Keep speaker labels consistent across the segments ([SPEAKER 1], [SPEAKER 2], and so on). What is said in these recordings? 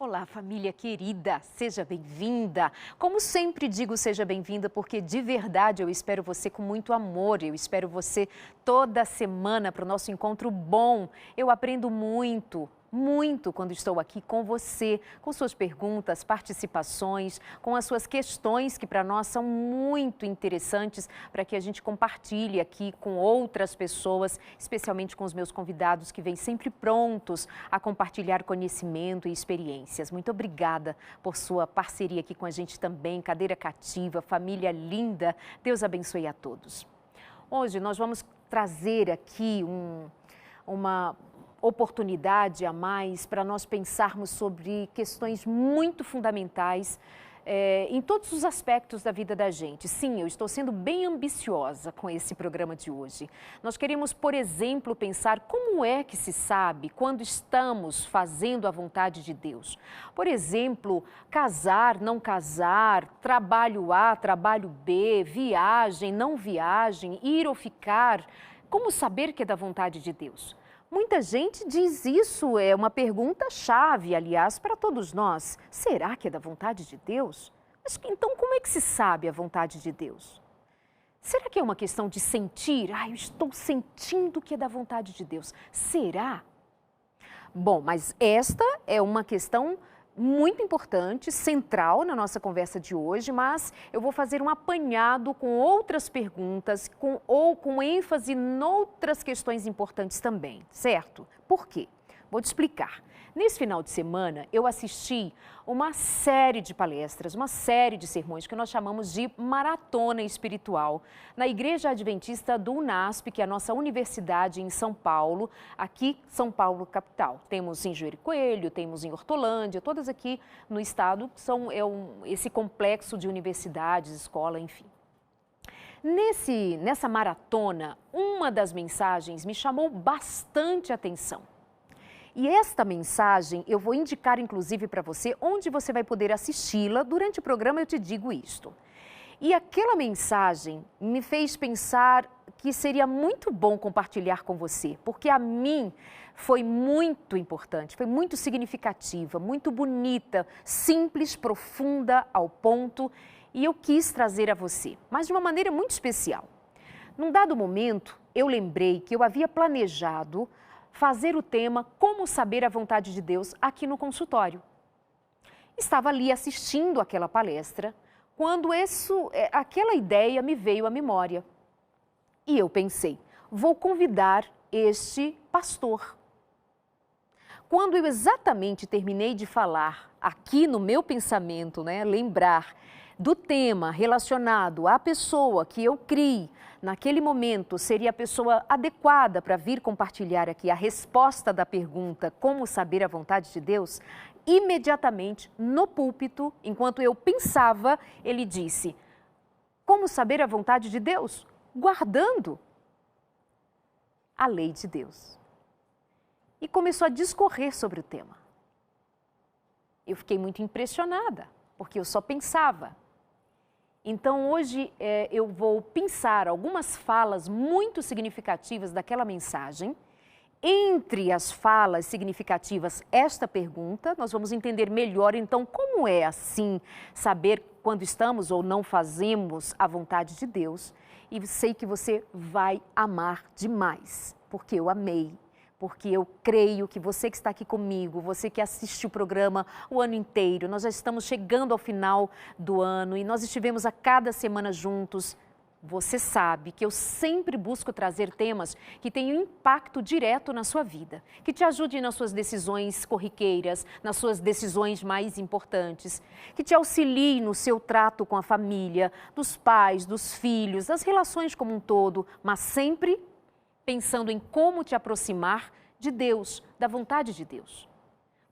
[SPEAKER 1] Olá, família querida, seja bem-vinda. Como sempre digo, seja bem-vinda, porque de verdade eu espero você com muito amor. Eu espero você toda semana para o nosso encontro bom. Eu aprendo muito quando estou aqui com você, com suas perguntas, participações, com as suas questões que para nós são muito interessantes para que a gente compartilhe aqui com outras pessoas, especialmente com os meus convidados que vêm sempre prontos a compartilhar conhecimento e experiências. Muito obrigada por sua parceria aqui com a gente também, cadeira cativa, família linda. Deus abençoe a todos. Hoje nós vamos trazer aqui uma oportunidade a mais para nós pensarmos sobre questões muito fundamentais em todos os aspectos da vida da gente. Sim, eu estou sendo bem ambiciosa com esse programa de hoje. Nós queremos, por exemplo, pensar como é que se sabe quando estamos fazendo a vontade de Deus. Por exemplo, casar, não casar, trabalho A, trabalho B, viagem, não viagem, ir ou ficar. Como saber que é da vontade de Deus? Muita gente diz isso, é uma pergunta-chave, aliás, para todos nós. Será que é da vontade de Deus? Mas então como é que se sabe a vontade de Deus? Será que é uma questão de sentir? Eu estou sentindo que é da vontade de Deus. Será? Bom, mas esta é uma questão muito importante, central na nossa conversa de hoje, mas eu vou fazer um apanhado com outras perguntas ou com ênfase em outras questões importantes também, certo? Por quê? Vou te explicar. Nesse final de semana, eu assisti uma série de palestras, uma série de sermões que nós chamamos de Maratona Espiritual, na Igreja Adventista do UNASP, que é a nossa universidade em São Paulo, aqui São Paulo capital. Temos em Juiz de Coelho, temos em Hortolândia, todas aqui no estado, são esse complexo de universidades, escola, enfim. Nessa maratona, uma das mensagens me chamou bastante atenção. E esta mensagem eu vou indicar inclusive para você onde você vai poder assisti-la. Durante o programa eu te digo isto. E aquela mensagem me fez pensar que seria muito bom compartilhar com você, porque a mim foi muito importante, foi muito significativa, muito bonita, simples, profunda, ao ponto, e eu quis trazer a você, mas de uma maneira muito especial. Num dado momento, eu lembrei que eu havia planejado fazer o tema Como Saber a Vontade de Deus aqui no consultório. Estava ali assistindo aquela palestra quando aquela ideia me veio à memória. E eu pensei, vou convidar este pastor. Quando eu exatamente terminei de falar aqui no meu pensamento, lembrar do tema relacionado à pessoa que eu criei, naquele momento seria a pessoa adequada para vir compartilhar aqui a resposta da pergunta como saber a vontade de Deus, imediatamente no púlpito, enquanto eu pensava, ele disse, como saber a vontade de Deus? Guardando a lei de Deus. E começou a discorrer sobre o tema. Eu fiquei muito impressionada, porque eu só pensava. Então, hoje eu vou pensar algumas falas muito significativas daquela mensagem. Entre as falas significativas, esta pergunta, nós vamos entender melhor, então, como é assim saber quando estamos ou não fazemos a vontade de Deus. E sei que você vai amar demais, porque eu amei. Porque eu creio que você que está aqui comigo, você que assiste o programa o ano inteiro, nós já estamos chegando ao final do ano e nós estivemos a cada semana juntos. Você sabe que eu sempre busco trazer temas que tenham impacto direto na sua vida, que te ajudem nas suas decisões corriqueiras, nas suas decisões mais importantes, que te auxiliem no seu trato com a família, dos pais, dos filhos, das relações como um todo, mas sempre pensando em como te aproximar de Deus, da vontade de Deus.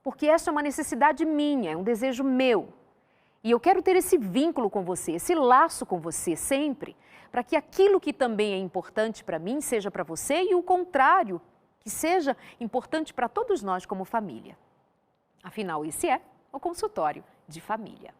[SPEAKER 1] Porque essa é uma necessidade minha, é um desejo meu. E eu quero ter esse vínculo com você, esse laço com você sempre, para que aquilo que também é importante para mim seja para você e o contrário, que seja importante para todos nós como família. Afinal, esse é o consultório de família.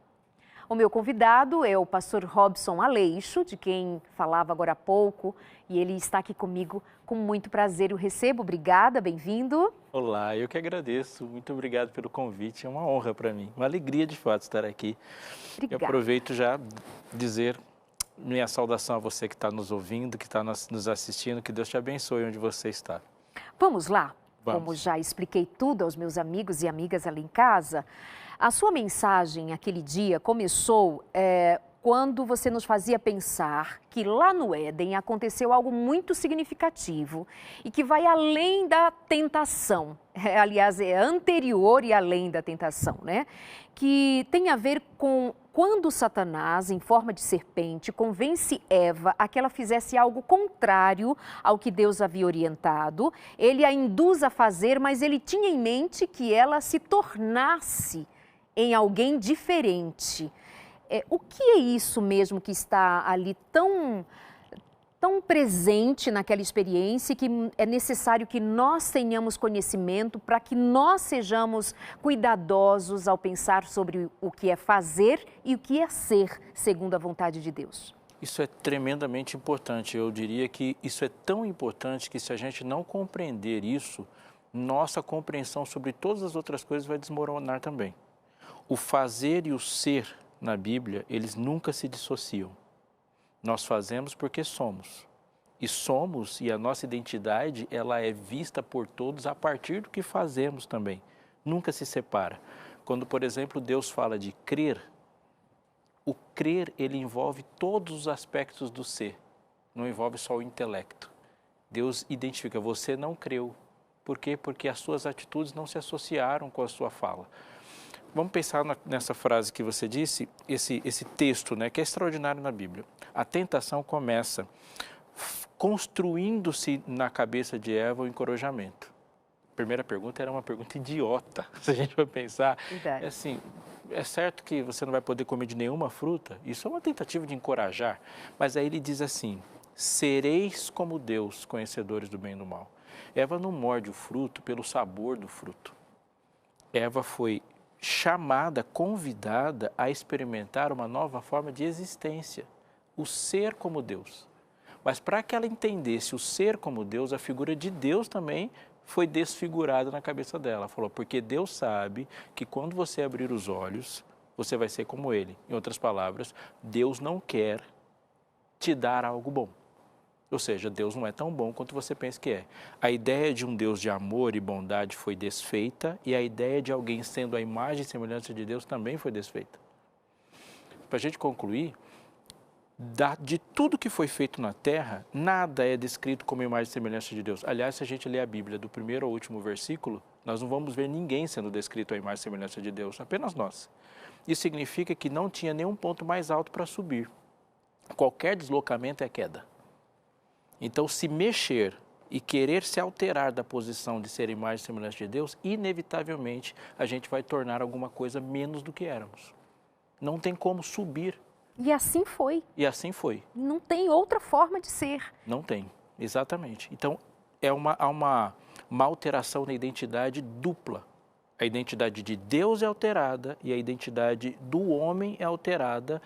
[SPEAKER 1] O meu convidado é o pastor Robson Aleixo, de quem falava agora há pouco, e ele está aqui comigo com muito prazer. Eu recebo, obrigada, bem-vindo.
[SPEAKER 2] Olá, eu que agradeço. Muito obrigado pelo convite. É uma honra para mim, uma alegria de fato estar aqui. Eu
[SPEAKER 1] Obrigada.
[SPEAKER 2] aproveito já dizer minha saudação a você que está nos ouvindo, que está nos assistindo. Que Deus te abençoe onde você está.
[SPEAKER 1] Vamos lá?
[SPEAKER 2] Vamos.
[SPEAKER 1] Como já expliquei tudo aos meus amigos e amigas ali em casa, a sua mensagem aquele dia começou quando você nos fazia pensar que lá no Éden aconteceu algo muito significativo e que vai além da tentação. Aliás, é anterior e além da tentação, né? Que tem a ver com quando Satanás, em forma de serpente, convence Eva a que ela fizesse algo contrário ao que Deus havia orientado. Ele a induz a fazer, mas ele tinha em mente que ela se tornasse em alguém diferente. O que é isso mesmo que está ali tão presente naquela experiência, que é necessário que nós tenhamos conhecimento para que nós sejamos cuidadosos ao pensar sobre o que é fazer e o que é ser segundo a vontade de Deus?
[SPEAKER 2] Isso é tremendamente importante. Eu diria que isso é tão importante que se a gente não compreender isso, nossa compreensão sobre todas as outras coisas vai desmoronar também. O fazer e o ser na Bíblia, eles nunca se dissociam. Nós fazemos porque somos. E somos, e a nossa identidade, ela é vista por todos a partir do que fazemos também. Nunca se separa. Quando, por exemplo, Deus fala de crer, o crer, ele envolve todos os aspectos do ser. Não envolve só o intelecto. Deus identifica, você não creu. Por quê? Porque as suas atitudes não se associaram com a sua fala. Vamos pensar nessa frase que você disse, esse texto, né, que é extraordinário na Bíblia. A tentação começa construindo-se na cabeça de Eva o encorajamento. A primeira pergunta era uma pergunta idiota, se a gente for pensar.
[SPEAKER 1] Verdade.
[SPEAKER 2] É assim, é certo que você não vai poder comer de nenhuma fruta? Isso é uma tentativa de encorajar. Mas aí ele diz assim, sereis como Deus, conhecedores do bem e do mal. Eva não morde o fruto pelo sabor do fruto. Eva foi chamada, convidada a experimentar uma nova forma de existência, o ser como Deus. Mas para que ela entendesse o ser como Deus, a figura de Deus também foi desfigurada na cabeça dela. Ela falou, porque Deus sabe que quando você abrir os olhos, você vai ser como Ele. Em outras palavras, Deus não quer te dar algo bom. Ou seja, Deus não é tão bom quanto você pensa que é. A ideia de um Deus de amor e bondade foi desfeita e a ideia de alguém sendo a imagem e semelhança de Deus também foi desfeita. Para a gente concluir, de tudo que foi feito na Terra, nada é descrito como imagem e semelhança de Deus. Aliás, se a gente ler a Bíblia do primeiro ao último versículo, nós não vamos ver ninguém sendo descrito a imagem e semelhança de Deus, apenas nós. Isso significa que não tinha nenhum ponto mais alto para subir. Qualquer deslocamento é queda. Então, se mexer e querer se alterar da posição de ser imagem e semelhança de Deus, inevitavelmente a gente vai tornar alguma coisa menos do que éramos. Não tem como subir.
[SPEAKER 1] E assim foi.
[SPEAKER 2] E assim foi.
[SPEAKER 1] Não tem outra forma de ser.
[SPEAKER 2] Não tem, exatamente. Então, há uma alteração na identidade dupla. A identidade de Deus é alterada e a identidade do homem é alterada.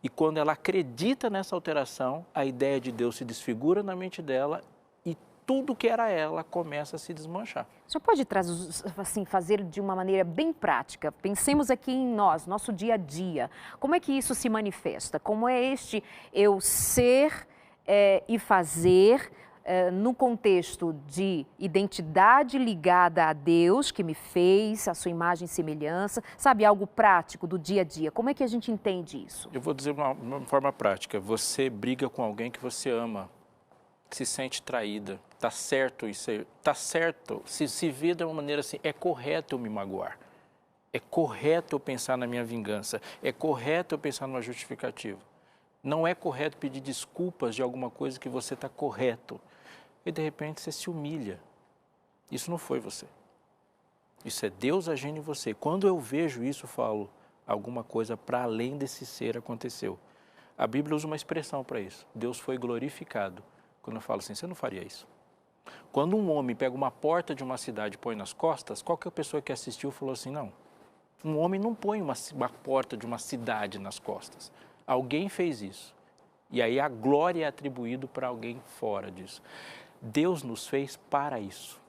[SPEAKER 2] E quando ela acredita nessa alteração, a ideia de Deus se desfigura na mente dela e tudo que era ela começa a se desmanchar.
[SPEAKER 1] Você pode assim, fazer de uma maneira bem prática? Pensemos aqui em nós, nosso dia a dia. Como é que isso se manifesta? Como é este eu ser e fazer no contexto de identidade ligada a Deus, que me fez, a sua imagem e semelhança, sabe, algo prático do dia a dia. Como é que a gente entende isso?
[SPEAKER 2] Eu vou dizer uma forma prática. Você briga com alguém que você ama, se sente traída, está certo isso, está certo, se vê de uma maneira assim, é correto eu me magoar, é correto eu pensar na minha vingança, é correto eu pensar numa justificativa. Não é correto pedir desculpas de alguma coisa que você está correto. E de repente você se humilha. Isso não foi você. Isso é Deus agindo em você. Quando eu vejo isso, eu falo, alguma coisa para além desse ser aconteceu. A Bíblia usa uma expressão para isso. Deus foi glorificado. Quando eu falo assim, você não faria isso. Quando um homem pega uma porta de uma cidade e põe nas costas, qualquer pessoa que assistiu falou assim, não. Um homem não põe uma porta de uma cidade nas costas. Alguém fez isso. E aí a glória é atribuída para alguém fora disso. Deus nos fez para isso.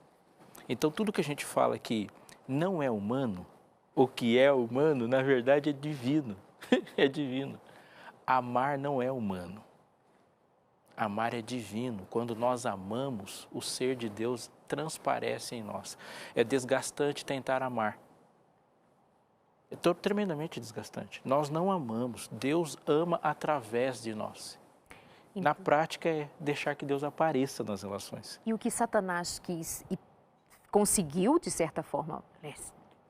[SPEAKER 2] Então, tudo que a gente fala que não é humano, o que é humano, na verdade, é divino. É divino. Amar não é humano. Amar é divino. Quando nós amamos, o ser de Deus transparece em nós. É desgastante tentar amar. É tremendamente desgastante. Nós não amamos. Deus ama através de nós. Na prática, é deixar que Deus apareça nas relações.
[SPEAKER 1] E o que Satanás quis e conseguiu, de certa forma,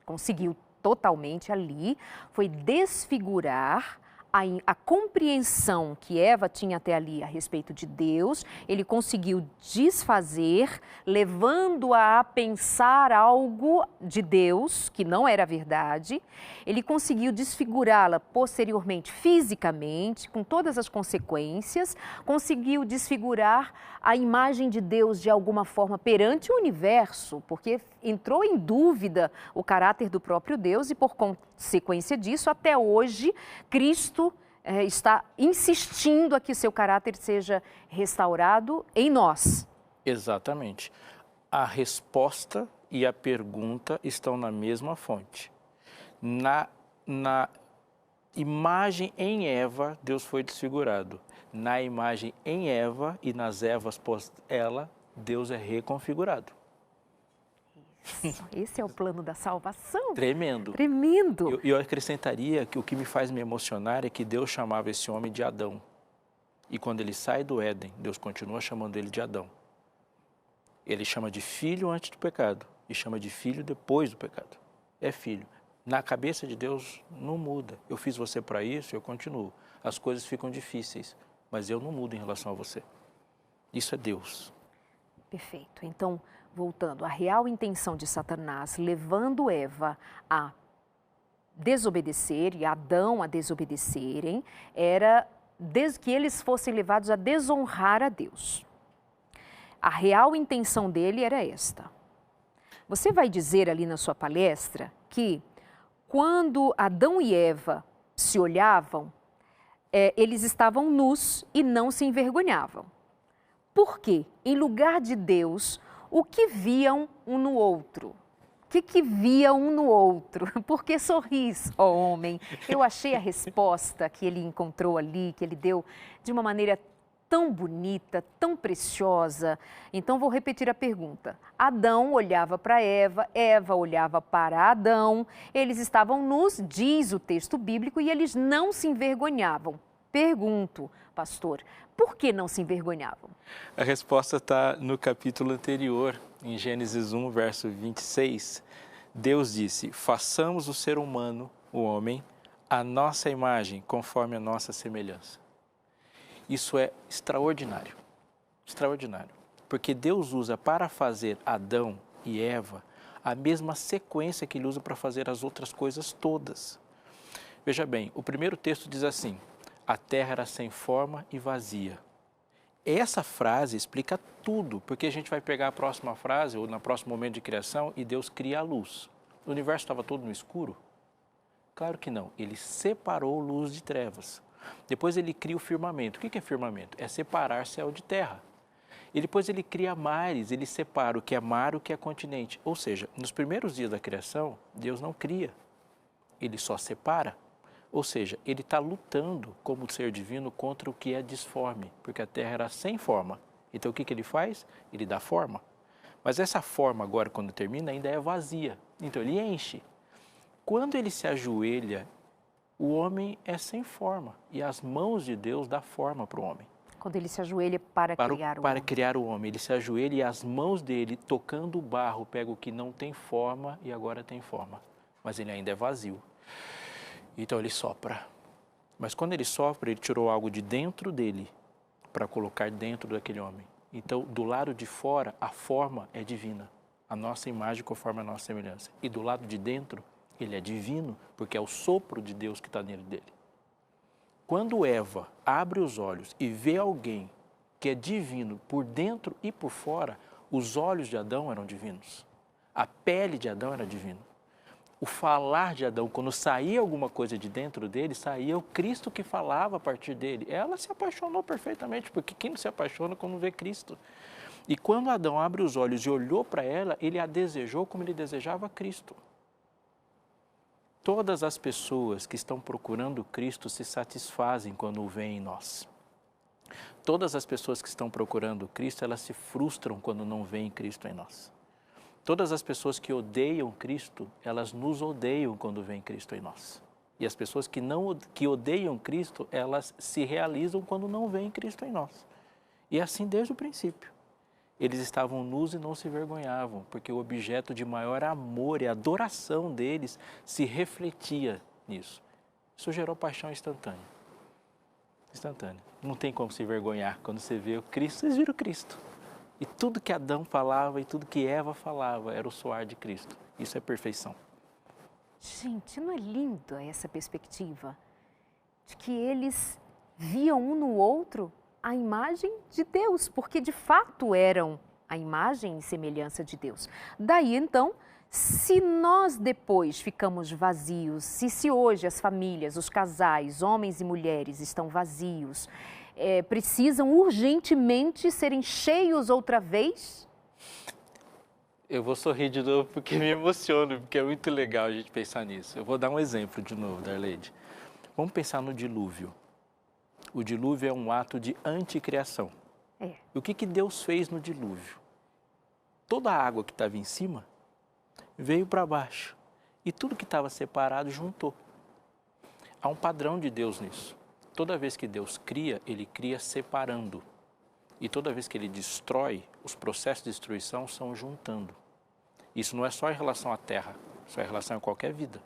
[SPEAKER 1] conseguiu totalmente ali, foi desfigurar a compreensão que Eva tinha até ali a respeito de Deus. Ele conseguiu desfazer, levando-a a pensar algo de Deus que não era verdade. Ele conseguiu desfigurá-la posteriormente fisicamente, com todas as consequências. Conseguiu desfigurar a imagem de Deus de alguma forma perante o universo, porque entrou em dúvida o caráter do próprio Deus e, por consequência disso, até hoje, Cristo está insistindo a que seu caráter seja restaurado em nós.
[SPEAKER 2] Exatamente. A resposta e a pergunta estão na mesma fonte. Na imagem em Eva, Deus foi desfigurado. Na imagem em Eva e nas Evas pós ela, Deus é reconfigurado.
[SPEAKER 1] Isso, esse é o plano da salvação.
[SPEAKER 2] Tremendo.
[SPEAKER 1] Tremendo.
[SPEAKER 2] Eu acrescentaria que o que me faz me emocionar é que Deus chamava esse homem de Adão. E quando ele sai do Éden, Deus continua chamando ele de Adão. Ele chama de filho antes do pecado e chama de filho depois do pecado. É filho. Na cabeça de Deus não muda. Eu fiz você para isso, eu continuo. As coisas ficam difíceis, mas eu não mudo em relação a você. Isso é Deus.
[SPEAKER 1] Perfeito. Então, voltando, a real intenção de Satanás, levando Eva a desobedecer e Adão a desobedecerem, era que eles fossem levados a desonrar a Deus. A real intenção dele era esta. Você vai dizer ali na sua palestra que quando Adão e Eva se olhavam, eles estavam nus e não se envergonhavam. Por quê? Em lugar de Deus, o que viam um no outro? O que via um no outro? Por que sorris, ó homem? Eu achei a resposta que ele encontrou ali, que ele deu de uma maneira tão bonita, tão preciosa. Então, vou repetir a pergunta. Adão olhava para Eva, Eva olhava para Adão. Eles estavam nus, diz o texto bíblico, e eles não se envergonhavam. Pergunto, pastor, por que não se envergonhavam?
[SPEAKER 2] A resposta está no capítulo anterior, em Gênesis 1, verso 26. Deus disse, façamos o ser humano, o homem, a nossa imagem, conforme a nossa semelhança. Isso é extraordinário, extraordinário. Porque Deus usa para fazer Adão e Eva a mesma sequência que ele usa para fazer as outras coisas todas. Veja bem, o primeiro texto diz assim, a terra era sem forma e vazia. Essa frase explica tudo, porque a gente vai pegar a próxima frase, ou no próximo momento de criação, e Deus cria a luz. O universo estava todo no escuro? Claro que não, ele separou luz de trevas. Depois ele cria o firmamento. O que é firmamento? É separar céu de terra. E depois ele cria mares, ele separa o que é mar, o que é continente. Ou seja, nos primeiros dias da criação, Deus não cria, ele só separa. Ou seja, ele está lutando como ser divino contra o que é disforme, porque a terra era sem forma. Então o que ele faz? Ele dá forma. Mas essa forma agora, quando termina, ainda é vazia. Então ele enche. Quando ele se ajoelha, o homem é sem forma e as mãos de Deus dão forma para o homem.
[SPEAKER 1] Quando ele se ajoelha para criar o homem.
[SPEAKER 2] Para criar o homem, ele se ajoelha e as mãos dele, tocando o barro, pega o que não tem forma e agora tem forma. Mas ele ainda é vazio. Então ele sopra. Mas quando ele sopra, ele tirou algo de dentro dele para colocar dentro daquele homem. Então, do lado de fora, a forma é divina. A nossa imagem conforme a nossa semelhança. E do lado de dentro, ele é divino, porque é o sopro de Deus que está nele dele. Quando Eva abre os olhos e vê alguém que é divino por dentro e por fora, os olhos de Adão eram divinos. A pele de Adão era divina. O falar de Adão, quando saía alguma coisa de dentro dele, saía o Cristo que falava a partir dele. Ela se apaixonou perfeitamente, porque quem não se apaixona quando vê Cristo? E quando Adão abre os olhos e olhou para ela, ele a desejou como ele desejava Cristo. Todas as pessoas que estão procurando Cristo se satisfazem quando o veem em nós. Todas as pessoas que estão procurando Cristo, elas se frustram quando não veem Cristo em nós. Todas as pessoas que odeiam Cristo, elas nos odeiam quando veem Cristo em nós. E as pessoas que odeiam Cristo, elas se realizam quando não veem Cristo em nós. E é assim desde o princípio. Eles estavam nus e não se vergonhavam, porque o objeto de maior amor e adoração deles se refletia nisso. Isso gerou paixão instantânea. Instantânea. Não tem como se vergonhar quando você vê o Cristo. Vocês viram o Cristo. E tudo que Adão falava e tudo que Eva falava era o soar de Cristo. Isso é perfeição.
[SPEAKER 1] Gente, não é lindo essa perspectiva? De que eles viam um no outro a imagem de Deus, porque de fato eram a imagem e semelhança de Deus. Daí então, se nós depois ficamos vazios, se hoje as famílias, os casais, homens e mulheres estão vazios, precisam urgentemente serem cheios outra vez?
[SPEAKER 2] Eu vou sorrir de novo porque me emociono, porque é muito legal a gente pensar nisso. Eu vou dar um exemplo de novo, Darleide. Vamos pensar no dilúvio. O dilúvio é um ato de anticriação. E o que Deus fez no dilúvio? Toda a água que estava em cima veio para baixo e tudo que estava separado juntou. Há um padrão de Deus nisso. Toda vez que Deus cria, Ele cria separando. E toda vez que Ele destrói, os processos de destruição são juntando. Isso não é só em relação à terra, isso é em relação a qualquer vida.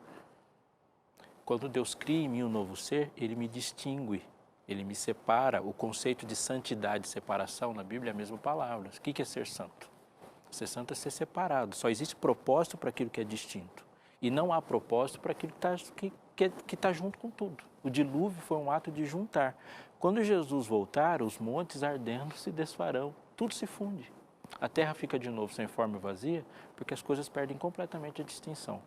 [SPEAKER 2] Quando Deus cria em mim um novo ser, Ele me distingue. Ele me separa. O conceito de santidade e separação na Bíblia é a mesma palavra. O que é ser santo? Ser santo é ser separado. Só existe propósito para aquilo que é distinto. E não há propósito para aquilo que está junto com tudo. O dilúvio foi um ato de juntar. Quando Jesus voltar, os montes ardendo se desfarão. Tudo se funde. A terra fica de novo sem forma e vazia, porque as coisas perdem completamente a distinção.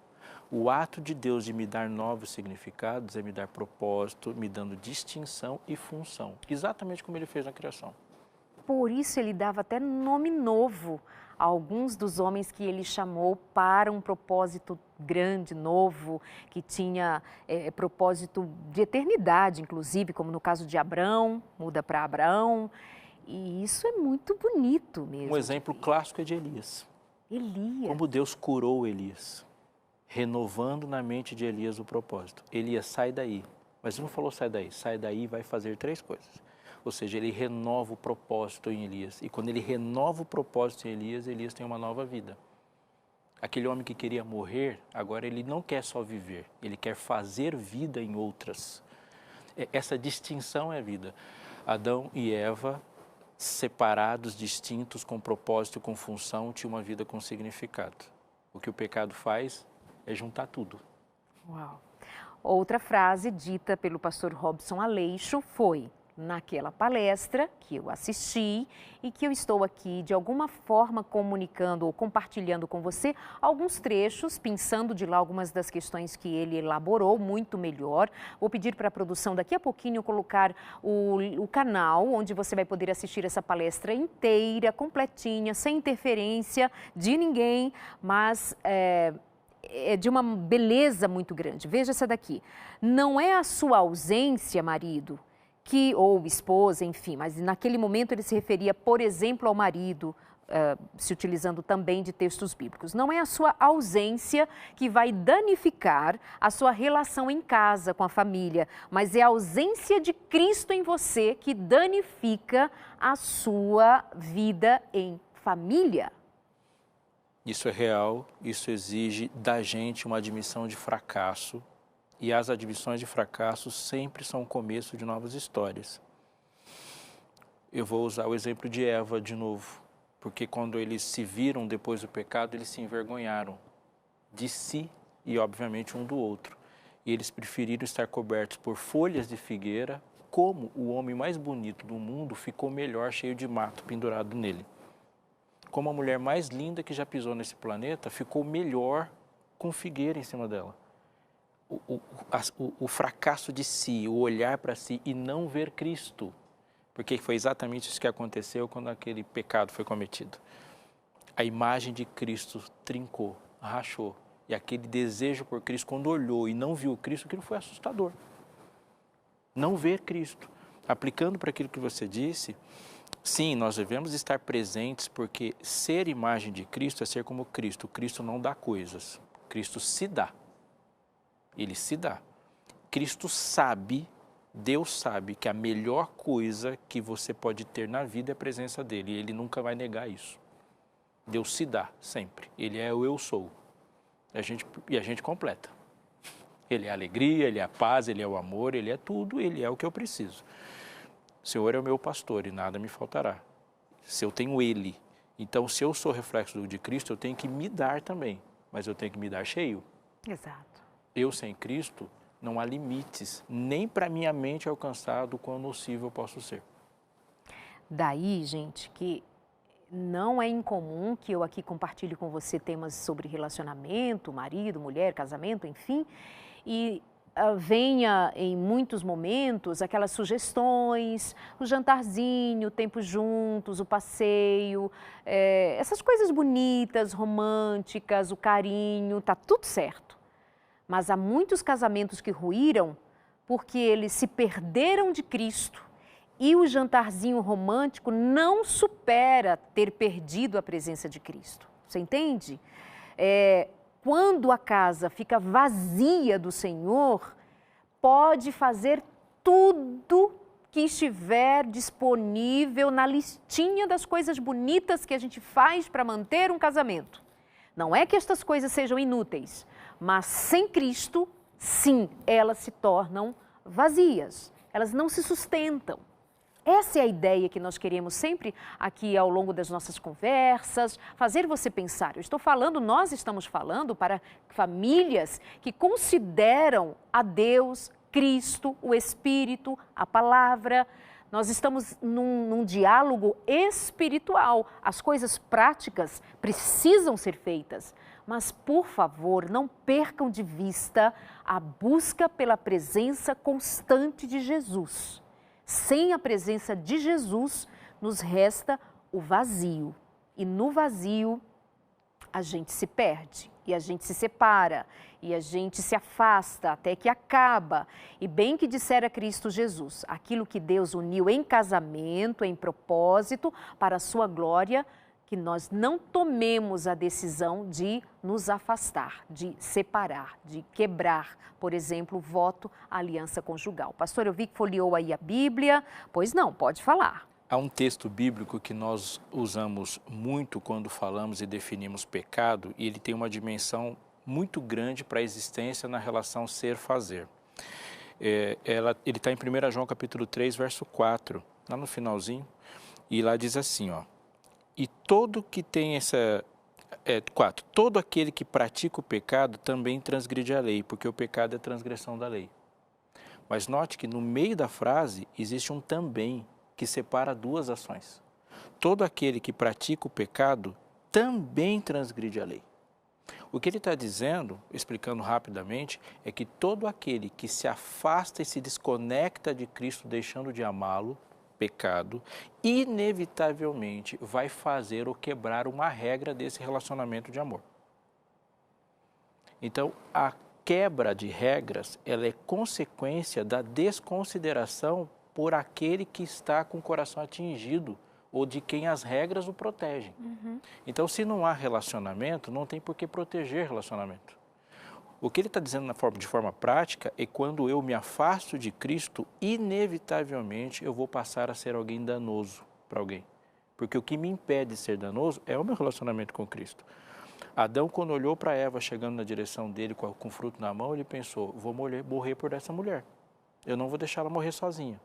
[SPEAKER 2] O ato de Deus de me dar novos significados é me dar propósito, me dando distinção e função, exatamente como Ele fez na criação.
[SPEAKER 1] Por isso Ele dava até nome novo a alguns dos homens que Ele chamou para um propósito grande, novo, que tinha propósito de eternidade, inclusive, como no caso de Abrão, muda para Abraão. E isso é muito bonito mesmo.
[SPEAKER 2] Um exemplo clássico é de Elias.
[SPEAKER 1] Elias.
[SPEAKER 2] Como Deus curou Elias, renovando na mente de Elias o propósito. Elias, sai daí. Mas ele não falou sai daí e vai fazer 3 coisas. Ou seja, ele renova o propósito em Elias. E quando ele renova o propósito em Elias, Elias tem uma nova vida. Aquele homem que queria morrer, agora ele não quer só viver, ele quer fazer vida em outras. Essa distinção é a vida. Adão e Eva, separados, distintos, com propósito, com função, tinham uma vida com significado. O que o pecado faz é juntar tudo.
[SPEAKER 1] Uau! Outra frase dita pelo pastor Robson Aleixo foi: naquela palestra que eu assisti e que eu estou aqui de alguma forma comunicando ou compartilhando com você alguns trechos, pensando de lá algumas das questões que ele elaborou muito melhor. Vou pedir para a produção daqui a pouquinho colocar o canal onde você vai poder assistir essa palestra inteira, completinha, sem interferência de ninguém, mas é de uma beleza muito grande. Veja essa daqui. Não é a sua ausência, marido, ou esposa, enfim, mas naquele momento ele se referia, por exemplo, ao marido, se utilizando também de textos bíblicos. Não é a sua ausência que vai danificar a sua relação em casa com a família, mas é a ausência de Cristo em você que danifica a sua vida em família.
[SPEAKER 2] Isso é real, isso exige da gente uma admissão de fracasso. E as admissões de fracasso sempre são o começo de novas histórias. Eu vou usar o exemplo de Eva de novo, porque quando eles se viram depois do pecado, eles se envergonharam de si e, obviamente, um do outro. E eles preferiram estar cobertos por folhas de figueira, como o homem mais bonito do mundo ficou melhor, cheio de mato pendurado nele. Como a mulher mais linda que já pisou nesse planeta ficou melhor com figueira em cima dela. O fracasso de si, o olhar para si e não ver Cristo, Porque foi exatamente isso que aconteceu quando aquele pecado foi cometido. A imagem de Cristo trincou, rachou. E aquele desejo por Cristo, quando olhou e não viu Cristo, aquilo foi assustador. Não ver Cristo. Aplicando para aquilo que você disse, sim, nós devemos estar presentes, porque ser imagem de Cristo é ser como Cristo. Cristo não dá coisas, Cristo se dá. Ele se dá. Cristo sabe, Deus sabe que a melhor coisa que você pode ter na vida é a presença dele. E ele nunca vai negar isso. Deus se dá sempre. Ele é o eu sou. E a gente completa. Ele é a alegria, ele é a paz, ele é o amor, ele é tudo, ele é o que eu preciso. O Senhor é o meu pastor e nada me faltará. Se eu tenho ele, então se eu sou reflexo de Cristo, eu tenho que me dar também, mas eu tenho que me dar cheio.
[SPEAKER 1] Exato.
[SPEAKER 2] Eu sem Cristo, não há limites, nem para minha mente alcançar do quão nocivo eu posso ser.
[SPEAKER 1] Daí, gente, que não é incomum que eu aqui compartilhe com você temas sobre relacionamento, marido, mulher, casamento, enfim, e venha em muitos momentos aquelas sugestões, o jantarzinho, o tempo juntos, o passeio, essas coisas bonitas, românticas, o carinho, tá tudo certo. Mas há muitos casamentos que ruíram porque eles se perderam de Cristo. E o jantarzinho romântico não supera ter perdido a presença de Cristo. Você entende? Quando a casa fica vazia do Senhor, pode fazer tudo que estiver disponível na listinha das coisas bonitas que a gente faz para manter um casamento. Não é que estas coisas sejam inúteis, mas sem Cristo, sim, elas se tornam vazias. Elas não se sustentam. Essa é a ideia que nós queremos sempre aqui ao longo das nossas conversas, fazer você pensar. Nós estamos falando para famílias que consideram a Deus, Cristo, o Espírito, a palavra. Nós estamos num diálogo espiritual. As coisas práticas precisam ser feitas, mas, por favor, não percam de vista a busca pela presença constante de Jesus. Sem a presença de Jesus, nos resta o vazio. E no vazio, a gente se perde, e a gente se separa, e a gente se afasta até que acaba. E bem que dissera Cristo Jesus, aquilo que Deus uniu em casamento, em propósito, para a sua glória, que nós não tomemos a decisão de nos afastar, de separar, de quebrar, por exemplo, o voto, a aliança conjugal. Pastor, eu vi que folheou aí a Bíblia. Pois não, pode falar.
[SPEAKER 2] Há um texto bíblico que nós usamos muito quando falamos e definimos pecado, e ele tem uma dimensão muito grande para a existência na relação ser-fazer. Ele está em 1 João capítulo 3, verso 4, lá no finalzinho, e lá diz assim, ó, e todo que tem essa... 4. Todo aquele que pratica o pecado também transgride a lei, porque o pecado é transgressão da lei. Mas note que no meio da frase existe um também que separa duas ações. Todo aquele que pratica o pecado também transgride a lei. O que ele está dizendo, explicando rapidamente, é que todo aquele que se afasta e se desconecta de Cristo, deixando de amá-lo, pecado, inevitavelmente vai fazer ou quebrar uma regra desse relacionamento de amor. Então, a quebra de regras, ela é consequência da desconsideração por aquele que está com o coração atingido ou de quem as regras o protegem. Então, se não há relacionamento, não tem por que proteger relacionamento. O que ele está dizendo de forma prática é quando eu me afasto de Cristo, inevitavelmente eu vou passar a ser alguém danoso para alguém. Porque o que me impede de ser danoso é o meu relacionamento com Cristo. Adão, quando olhou para Eva chegando na direção dele com fruto na mão, ele pensou, vou morrer por essa mulher. Eu não vou deixar ela morrer sozinha.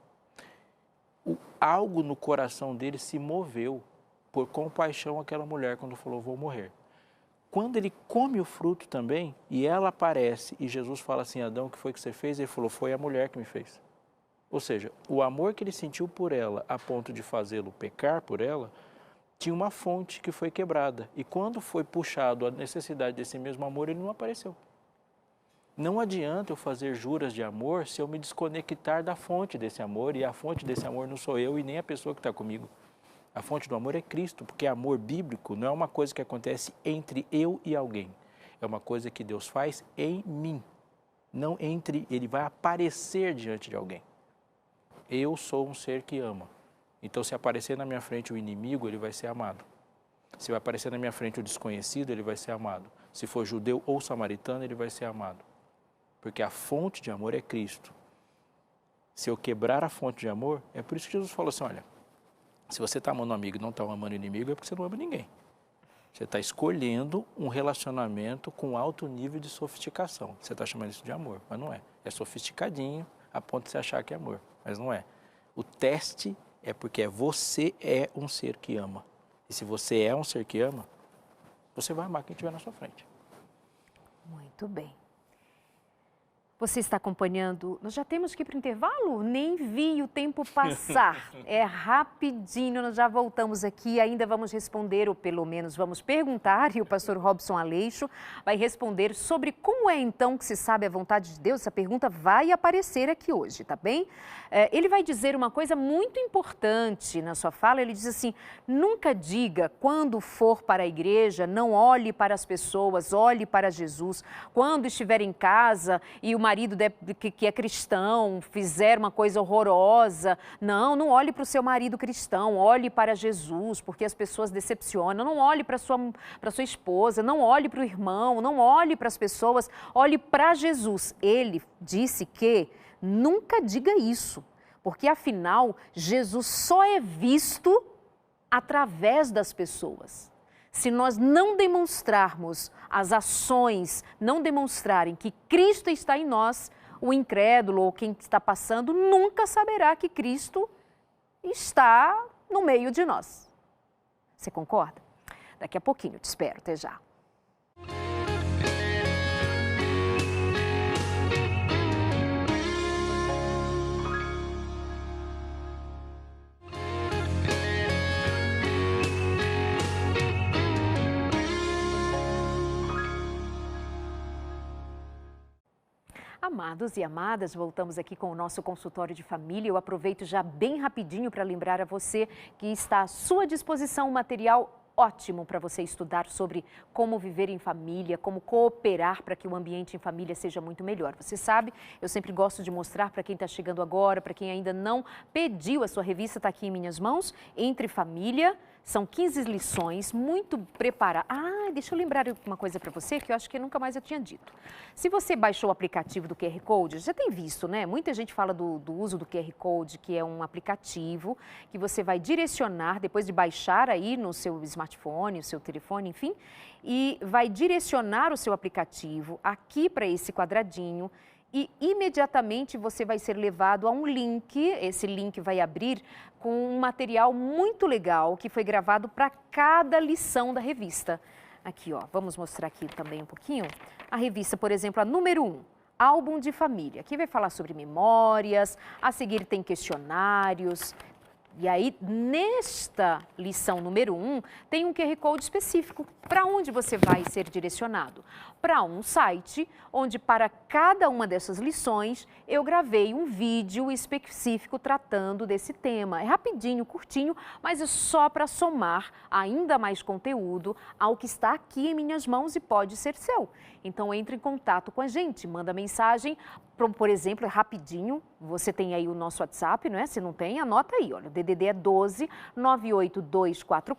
[SPEAKER 2] Algo no coração dele se moveu por compaixão àquela mulher quando falou, vou morrer. Quando ele come o fruto também, e ela aparece, e Jesus fala assim, Adão, o que foi que você fez? Ele falou, foi a mulher que me fez. Ou seja, o amor que ele sentiu por ela, a ponto de fazê-lo pecar por ela, tinha uma fonte que foi quebrada. E quando foi puxado a necessidade desse mesmo amor, ele não apareceu. Não adianta eu fazer juras de amor se eu me desconectar da fonte desse amor, e a fonte desse amor não sou eu e nem a pessoa que está comigo. A fonte do amor é Cristo, porque amor bíblico não é uma coisa que acontece entre eu e alguém. É uma coisa que Deus faz em mim, não entre, ele vai aparecer diante de alguém. Eu sou um ser que ama. Então, se aparecer na minha frente o inimigo, ele vai ser amado. Se vai aparecer na minha frente o desconhecido, ele vai ser amado. Se for judeu ou samaritano, ele vai ser amado. Porque a fonte de amor é Cristo. Se eu quebrar a fonte de amor, é por isso que Jesus falou assim, olha, se você está amando um amigo e não está amando o inimigo, é porque você não ama ninguém. Você está escolhendo um relacionamento com alto nível de sofisticação. Você está chamando isso de amor, mas não é. É sofisticadinho a ponto de você achar que é amor, mas não é. O teste é porque você é um ser que ama. E se você é um ser que ama, você vai amar quem estiver na sua frente.
[SPEAKER 1] Muito bem. Você está acompanhando? Nós já temos que ir para o intervalo? Nem vi o tempo passar. É rapidinho, nós já voltamos aqui. Ainda vamos responder, ou pelo menos vamos perguntar, e o pastor Robson Aleixo vai responder sobre como é então que se sabe a vontade de Deus. Essa pergunta vai aparecer aqui hoje, tá bem? Ele vai dizer uma coisa muito importante na sua fala. Ele diz assim, nunca diga, quando for para a igreja, não olhe para as pessoas, olhe para Jesus. Quando estiver em casa e o marido que é cristão fizer uma coisa horrorosa, não olhe para o seu marido cristão, olhe para Jesus, porque as pessoas decepcionam. Não olhe para sua esposa, não olhe para o irmão, não olhe para as pessoas, olhe para Jesus. Ele disse que nunca diga isso, porque afinal Jesus só é visto através das pessoas. Se nós não demonstrarmos as ações, não demonstrarem que Cristo está em nós, o incrédulo ou quem está passando nunca saberá que Cristo está no meio de nós. Você concorda? Daqui a pouquinho, te espero. Até já. Amados e amadas, voltamos aqui com o nosso consultório de família. Eu aproveito já bem rapidinho para lembrar a você que está à sua disposição um material ótimo para você estudar sobre como viver em família, como cooperar para que o ambiente em família seja muito melhor. Você sabe, eu sempre gosto de mostrar para quem está chegando agora, para quem ainda não pediu a sua revista, está aqui em minhas mãos, Entre Família. São 15 lições muito preparadas. Deixa eu lembrar uma coisa para você que eu acho que nunca mais eu tinha dito. Se você baixou o aplicativo do QR Code, já tem visto, né? Muita gente fala do uso do QR Code, que é um aplicativo que você vai direcionar, depois de baixar aí no seu smartphone, o seu telefone, enfim, e vai direcionar o seu aplicativo aqui para esse quadradinho, e imediatamente você vai ser levado a um link. Esse link vai abrir com um material muito legal que foi gravado para cada lição da revista. Aqui, ó, vamos mostrar aqui também um pouquinho. A revista, por exemplo, a número 1, Álbum de Família. Aqui vai falar sobre memórias, a seguir tem questionários. E aí, nesta lição número 1, tem um QR Code específico. Para onde você vai ser direcionado? Para um site onde, para cada uma dessas lições, eu gravei um vídeo específico tratando desse tema. É rapidinho, curtinho, mas é só para somar ainda mais conteúdo ao que está aqui em minhas mãos e pode ser seu. Então, entre em contato com a gente, manda mensagem. Por exemplo, é rapidinho, você tem aí o nosso WhatsApp, não é? Se não tem, anota aí, olha, o DDD é 12 98244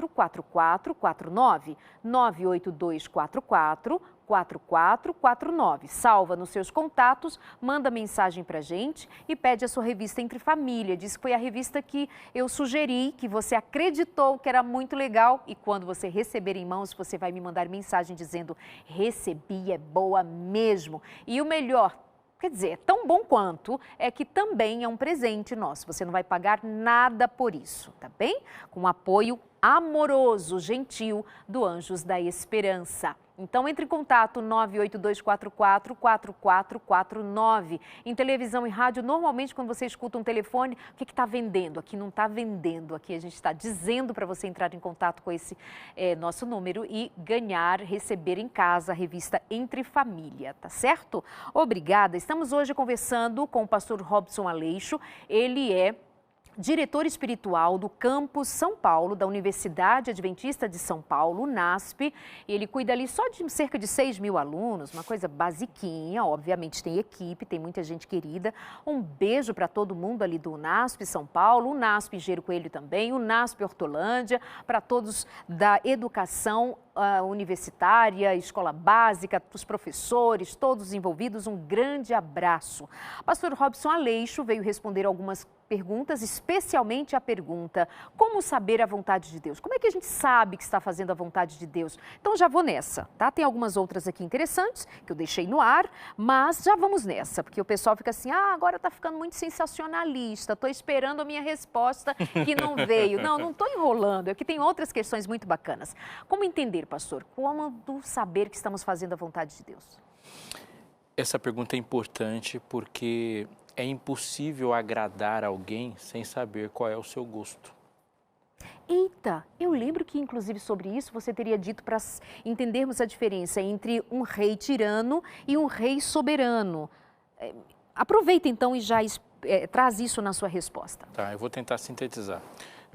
[SPEAKER 1] 4449, 98244 4449. Salva nos seus contatos, manda mensagem pra gente e pede a sua revista Entre Família. Diz que foi a revista que eu sugeri, que você acreditou que era muito legal, e quando você receber em mãos, você vai me mandar mensagem dizendo: recebi, é boa mesmo. E o melhor, quer dizer, tão bom quanto, é que também é um presente nosso. Você não vai pagar nada por isso, tá bem? Com apoio amoroso, gentil do Anjos da Esperança. Então, entre em contato 982444449. Em televisão e rádio, normalmente, quando você escuta um telefone, o que está vendendo? Aqui não está vendendo. Aqui a gente está dizendo para você entrar em contato com esse nosso número e ganhar, receber em casa a revista Entre Família, tá certo? Obrigada. Estamos hoje conversando com o pastor Robson Aleixo. Ele é diretor espiritual do Campus São Paulo, da Universidade Adventista de São Paulo, UNASP. Ele cuida ali só de cerca de 6.000 alunos, uma coisa basiquinha, obviamente tem equipe, tem muita gente querida. Um beijo para todo mundo ali do UNASP São Paulo, UNASP Engenheiro Coelho também, UNASP Hortolândia, para todos da educação universitária, escola básica, os professores, todos envolvidos, um grande abraço. Pastor Robson Aleixo veio responder algumas perguntas, especialmente a pergunta: como saber a vontade de Deus? Como é que a gente sabe que está fazendo a vontade de Deus? Então já vou nessa, tá? Tem algumas outras aqui interessantes que eu deixei no ar, mas já vamos nessa, porque o pessoal fica assim: agora está ficando muito sensacionalista, estou esperando a minha resposta que não veio. Não estou enrolando, é que tem outras questões muito bacanas. Como entender, pastor? Como saber que estamos fazendo a vontade de Deus?
[SPEAKER 2] Essa pergunta é importante porque é impossível agradar alguém sem saber qual é o seu gosto.
[SPEAKER 1] Eita, eu lembro que, inclusive, sobre isso você teria dito para entendermos a diferença entre um rei tirano e um rei soberano. Aproveita, então, e já traz isso na sua resposta.
[SPEAKER 2] Tá, eu vou tentar sintetizar.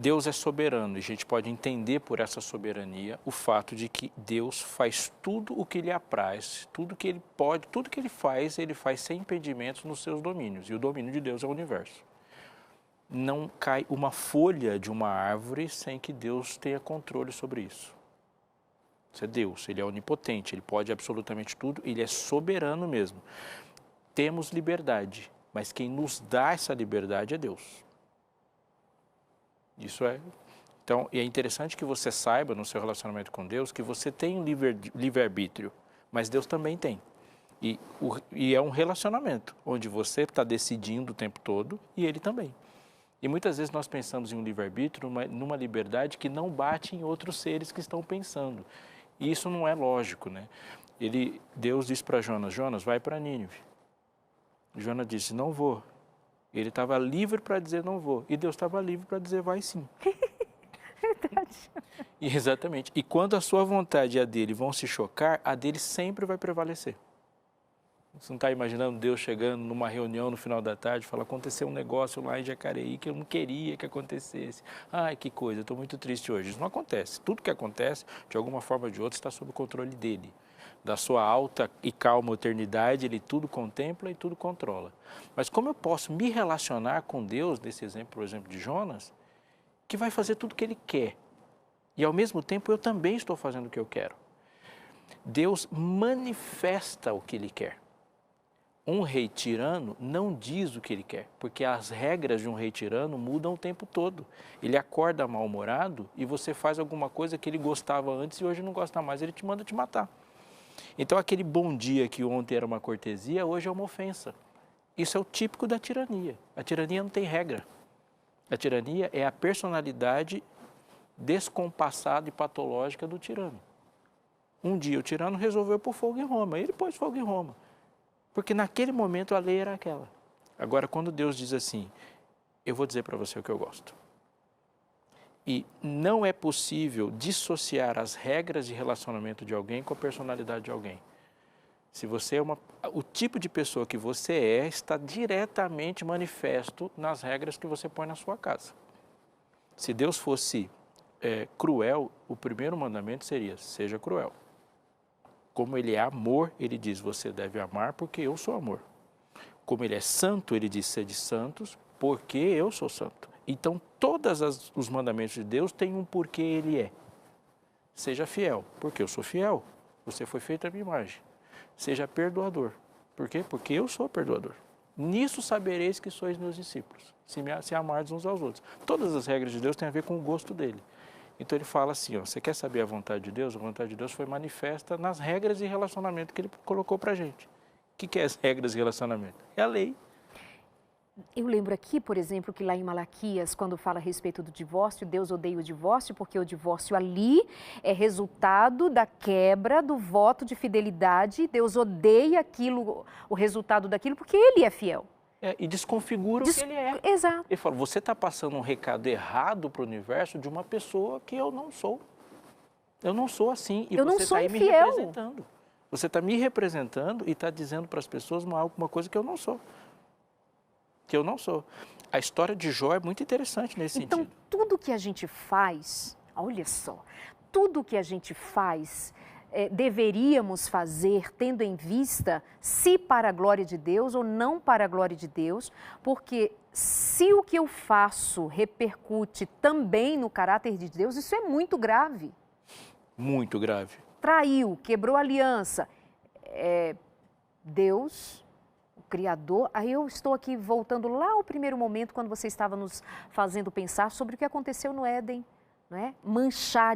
[SPEAKER 2] Deus é soberano e a gente pode entender por essa soberania o fato de que Deus faz tudo o que lhe apraz, tudo que ele pode, tudo que ele faz sem impedimentos nos seus domínios. E o domínio de Deus é o universo. Não cai uma folha de uma árvore sem que Deus tenha controle sobre isso. Isso é Deus, ele é onipotente, ele pode absolutamente tudo, ele é soberano mesmo. Temos liberdade, mas quem nos dá essa liberdade é Deus. Isso é. Então, é interessante que você saiba no seu relacionamento com Deus que você tem um livre-arbítrio, mas Deus também tem. E é um relacionamento onde você está decidindo o tempo todo e Ele também. E muitas vezes nós pensamos em um livre-arbítrio, numa liberdade que não bate em outros seres que estão pensando. E isso não é lógico, né? Deus disse para Jonas: Jonas, vai para Nínive. Jonas disse: não vou. Ele estava livre para dizer não vou. E Deus estava livre para dizer vai sim.
[SPEAKER 1] Verdade.
[SPEAKER 2] Exatamente. E quando a sua vontade e a dele vão se chocar, a dele sempre vai prevalecer. Você não está imaginando Deus chegando numa reunião no final da tarde e falar: aconteceu um negócio lá em Jacareí que eu não queria que acontecesse. Ai, que coisa, estou muito triste hoje. Isso não acontece. Tudo que acontece, de alguma forma ou de outra, está sob o controle dele. Da sua alta e calma eternidade, ele tudo contempla e tudo controla. Mas como eu posso me relacionar com Deus, nesse exemplo, por exemplo, de Jonas, que vai fazer tudo o que ele quer, e ao mesmo tempo eu também estou fazendo o que eu quero? Deus manifesta o que ele quer. Um rei tirano não diz o que ele quer, porque as regras de um rei tirano mudam o tempo todo. Ele acorda mal-humorado e você faz alguma coisa que ele gostava antes e hoje não gosta mais, ele te manda te matar. Então, aquele bom dia que ontem era uma cortesia, hoje é uma ofensa. Isso é o típico da tirania. A tirania não tem regra. A tirania é a personalidade descompassada e patológica do tirano. Um dia o tirano resolveu pôr fogo em Roma, ele pôs fogo em Roma. Porque naquele momento a lei era aquela. Agora, quando Deus diz assim: eu vou dizer para você o que eu gosto. E não é possível dissociar as regras de relacionamento de alguém com a personalidade de alguém. Se você é o tipo de pessoa que você está diretamente manifesto nas regras que você põe na sua casa. Se Deus fosse cruel, o primeiro mandamento seria: seja cruel. Como Ele é amor, Ele diz: você deve amar porque eu sou amor. Como Ele é santo, Ele diz: sede santos porque eu sou santo. Então, todos os mandamentos de Deus têm um porquê Ele é. Seja fiel, porque eu sou fiel. Você foi feito à minha imagem. Seja perdoador. Por quê? Porque eu sou perdoador. Nisso sabereis que sois meus discípulos, se amardes uns aos outros. Todas as regras de Deus têm a ver com o gosto dele. Então ele fala assim: você quer saber a vontade de Deus? A vontade de Deus foi manifesta nas regras de relacionamento que ele colocou para a gente. O que é as regras de relacionamento? É a lei.
[SPEAKER 1] Eu lembro aqui, por exemplo, que lá em Malaquias, quando fala a respeito do divórcio, Deus odeia o divórcio, porque o divórcio ali é resultado da quebra do voto de fidelidade. Deus odeia aquilo, o resultado daquilo, porque Ele é fiel.
[SPEAKER 2] E desconfigura o que Ele é.
[SPEAKER 1] Exato.
[SPEAKER 2] Ele fala, você está passando um recado errado para o universo de uma pessoa que eu não sou. Eu não sou assim. E
[SPEAKER 1] eu não
[SPEAKER 2] você
[SPEAKER 1] sou
[SPEAKER 2] está aí
[SPEAKER 1] infiel.
[SPEAKER 2] me representando. Você está me representando e está dizendo para as pessoas alguma coisa que eu não sou. Que eu não sou. A história de Jó é muito interessante nesse sentido.
[SPEAKER 1] Então, tudo que a gente faz, olha só, tudo que a gente faz, deveríamos fazer tendo em vista se para a glória de Deus ou não para a glória de Deus, porque se o que eu faço repercute também no caráter de Deus, isso é muito grave.
[SPEAKER 2] Muito grave.
[SPEAKER 1] Traiu, quebrou a aliança. Deus... Criador, aí eu estou aqui voltando lá ao primeiro momento, quando você estava nos fazendo pensar sobre o que aconteceu no Éden, não é? Manchar,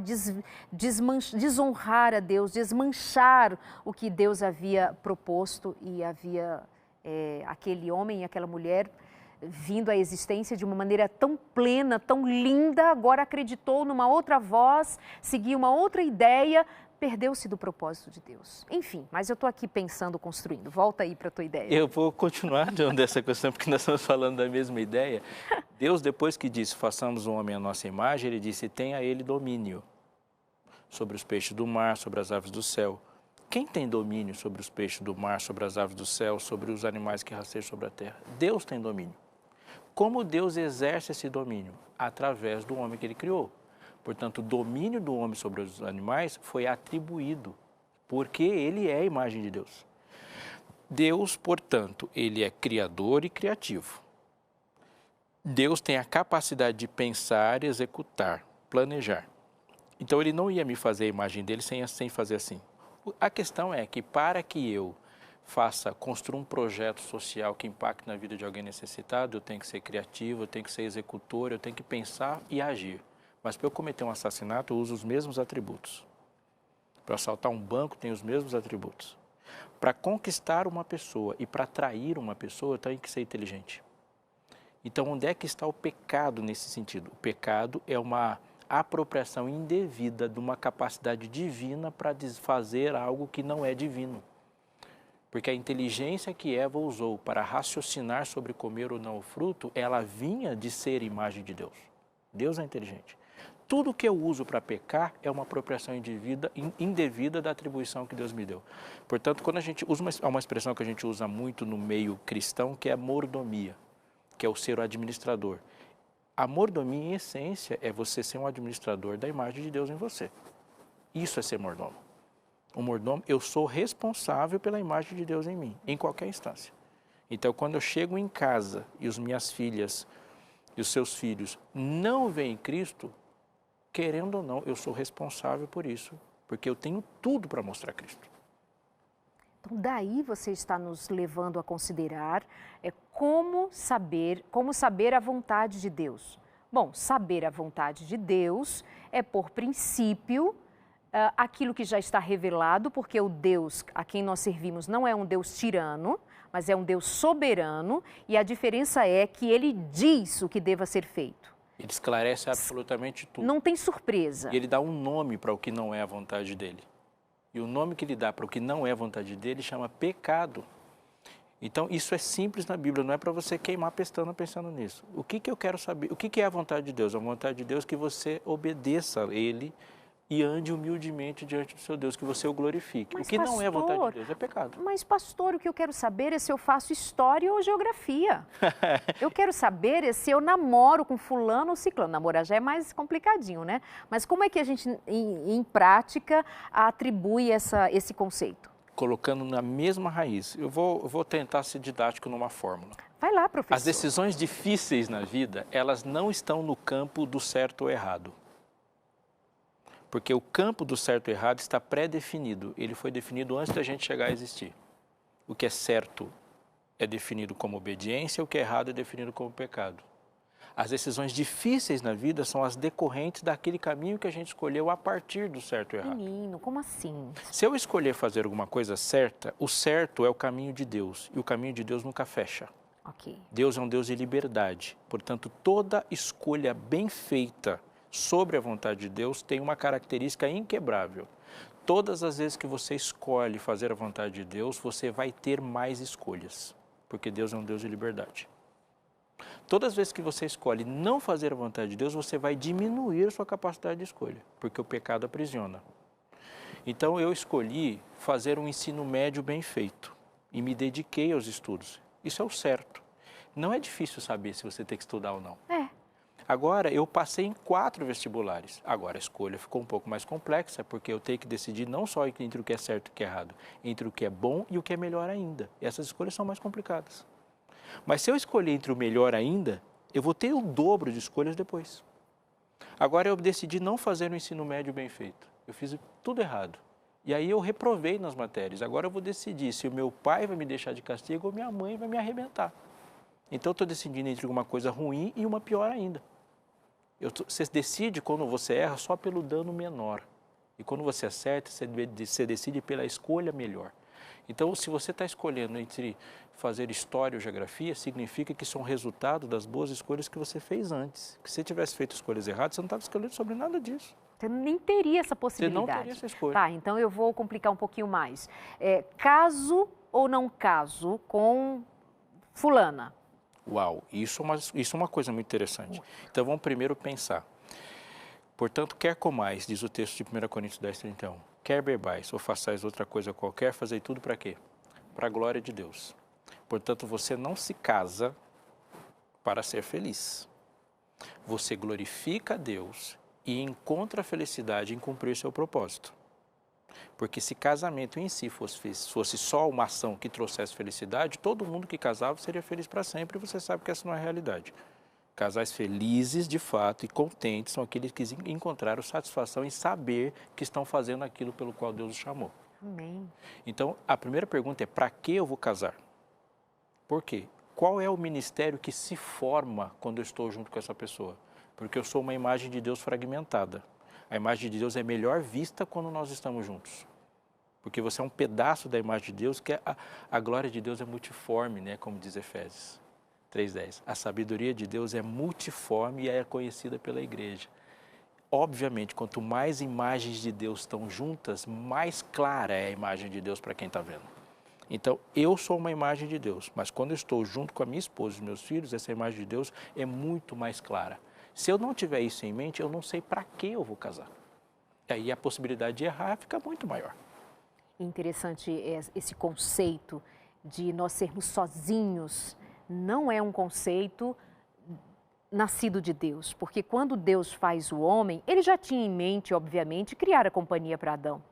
[SPEAKER 1] desonrar a Deus, desmanchar o que Deus havia proposto e havia aquele homem e aquela mulher vindo à existência de uma maneira tão plena, tão linda, agora acreditou numa outra voz, seguiu uma outra ideia, perdeu-se do propósito de Deus. Enfim, mas eu estou aqui pensando, construindo. Volta aí para a tua ideia.
[SPEAKER 2] Eu vou continuar dessa questão, porque nós estamos falando da mesma ideia. Deus, depois que disse, façamos o homem à nossa imagem, Ele disse, tenha Ele domínio sobre os peixes do mar, sobre as aves do céu. Quem tem domínio sobre os peixes do mar, sobre as aves do céu, sobre os animais que rasteiam sobre a terra? Deus tem domínio. Como Deus exerce esse domínio? Através do homem que Ele criou. Portanto, o domínio do homem sobre os animais foi atribuído, porque ele é a imagem de Deus. Deus, portanto, ele é criador e criativo. Deus tem a capacidade de pensar, executar, planejar. Então, ele não ia me fazer a imagem dele sem fazer assim. A questão é que para que eu construa um projeto social que impacte na vida de alguém necessitado, eu tenho que ser criativo, eu tenho que ser executor, eu tenho que pensar e agir. Mas para eu cometer um assassinato, eu uso os mesmos atributos. Para assaltar um banco, tem os mesmos atributos. Para conquistar uma pessoa e para atrair uma pessoa, eu tenho que ser inteligente. Então, onde é que está o pecado nesse sentido? O pecado é uma apropriação indevida de uma capacidade divina para desfazer algo que não é divino. Porque a inteligência que Eva usou para raciocinar sobre comer ou não o fruto, ela vinha de ser imagem de Deus. Deus é inteligente. Tudo que eu uso para pecar é uma apropriação indevida da atribuição que Deus me deu. Portanto, quando a gente usa uma expressão que a gente usa muito no meio cristão, que é mordomia, que é o ser o administrador. A mordomia, em essência, é você ser um administrador da imagem de Deus em você. Isso é ser mordomo. O mordomo, eu sou responsável pela imagem de Deus em mim, em qualquer instância. Então, quando eu chego em casa e as minhas filhas e os seus filhos não veem Cristo, querendo ou não, eu sou responsável por isso, porque eu tenho tudo para mostrar Cristo.
[SPEAKER 1] Então, daí você está nos levando a considerar como saber a vontade de Deus. Bom, saber a vontade de Deus é, por princípio, aquilo que já está revelado, porque o Deus a quem nós servimos não é um Deus tirano, mas é um Deus soberano, e a diferença é que Ele diz o que deva ser feito.
[SPEAKER 2] Ele esclarece absolutamente tudo.
[SPEAKER 1] Não tem surpresa.
[SPEAKER 2] E Ele dá um nome para o que não é a vontade dEle. E o nome que Ele dá para o que não é a vontade dEle chama pecado. Então, isso é simples na Bíblia, não é para você queimar a pestana pensando nisso. O que eu quero saber? O que é a vontade de Deus? A vontade de Deus é que você obedeça a Ele e ande humildemente diante do seu Deus, que você o glorifique.
[SPEAKER 1] Mas,
[SPEAKER 2] o que
[SPEAKER 1] pastor,
[SPEAKER 2] não é a vontade de Deus é pecado.
[SPEAKER 1] Mas, pastor, o que eu quero saber é se eu faço história ou geografia. Eu quero saber é se eu namoro com fulano ou ciclano. Namorar já é mais complicadinho, né? Mas como é que a gente, em prática, atribui esse conceito?
[SPEAKER 2] Colocando na mesma raiz. Eu vou tentar ser didático numa fórmula.
[SPEAKER 1] Vai lá, professor.
[SPEAKER 2] As decisões difíceis na vida, elas não estão no campo do certo ou errado. Porque o campo do certo e errado está pré-definido. Ele foi definido antes da gente chegar a existir. O que é certo é definido como obediência, o que é errado é definido como pecado. As decisões difíceis na vida são as decorrentes daquele caminho que a gente escolheu a partir do certo e errado.
[SPEAKER 1] Menino, como assim?
[SPEAKER 2] Se eu escolher fazer alguma coisa certa, o certo é o caminho de Deus. E o caminho de Deus nunca fecha.
[SPEAKER 1] Ok.
[SPEAKER 2] Deus é um Deus de liberdade. Portanto, toda escolha bem feita sobre a vontade de Deus tem uma característica inquebrável. Todas as vezes que você escolhe fazer a vontade de Deus, você vai ter mais escolhas, porque Deus é um Deus de liberdade. Todas as vezes que você escolhe não fazer a vontade de Deus, você vai diminuir a sua capacidade de escolha, porque o pecado aprisiona. Então, eu escolhi fazer um ensino médio bem feito e me dediquei aos estudos. Isso é o certo. Não é difícil saber se você tem que estudar ou não. Agora, eu passei em 4 vestibulares. Agora, a escolha ficou um pouco mais complexa, porque eu tenho que decidir não só entre o que é certo e o que é errado, entre o que é bom e o que é melhor ainda. E essas escolhas são mais complicadas. Mas se eu escolher entre o melhor ainda, eu vou ter o dobro de escolhas depois. Agora, eu decidi não fazer um ensino médio bem feito. Eu fiz tudo errado. E aí eu reprovei nas matérias. Agora eu vou decidir se o meu pai vai me deixar de castigo ou minha mãe vai me arrebentar. Então, eu estou decidindo entre uma coisa ruim e uma pior ainda. Você decide quando você erra só pelo dano menor. E quando você acerta, você decide pela escolha melhor. Então, se você está escolhendo entre fazer história ou geografia, significa que são resultado das boas escolhas que você fez antes. Que se você tivesse feito escolhas erradas, você não estava escolhendo sobre nada disso.
[SPEAKER 1] Você nem teria essa possibilidade.
[SPEAKER 2] Você não teria essa escolha.
[SPEAKER 1] Tá, então eu vou complicar um pouquinho mais. Caso ou não caso com fulana?
[SPEAKER 2] Uau, isso é uma coisa muito interessante. Então, vamos primeiro pensar. Portanto, quer comais, diz o texto de 1 Coríntios 10, 31, quer bebais ou façais outra coisa qualquer, fazei tudo para quê? Para a glória de Deus. Portanto, você não se casa para ser feliz. Você glorifica a Deus e encontra a felicidade em cumprir seu propósito. Porque se casamento em si fosse só uma ação que trouxesse felicidade, todo mundo que casava seria feliz para sempre, e você sabe que essa não é a realidade. Casais felizes, de fato, e contentes são aqueles que encontraram satisfação em saber que estão fazendo aquilo pelo qual Deus os chamou.
[SPEAKER 1] Amém.
[SPEAKER 2] Então, a primeira pergunta é, para que eu vou casar? Por quê? Qual é o ministério que se forma quando eu estou junto com essa pessoa? Porque eu sou uma imagem de Deus fragmentada. A imagem de Deus é melhor vista quando nós estamos juntos. Porque você é um pedaço da imagem de Deus, que a glória de Deus é multiforme, né? Como diz Efésios 3:10. A sabedoria de Deus é multiforme e é conhecida pela igreja. Obviamente, quanto mais imagens de Deus estão juntas, mais clara é a imagem de Deus para quem está vendo. Então, eu sou uma imagem de Deus, mas quando eu estou junto com a minha esposa e os meus filhos, essa imagem de Deus é muito mais clara. Se eu não tiver isso em mente, eu não sei para que eu vou casar. E aí a possibilidade de errar fica muito maior.
[SPEAKER 1] Interessante esse conceito de nós sermos sozinhos. Não é um conceito nascido de Deus, porque quando Deus faz o homem, ele já tinha em mente, obviamente, criar a companhia para Adão.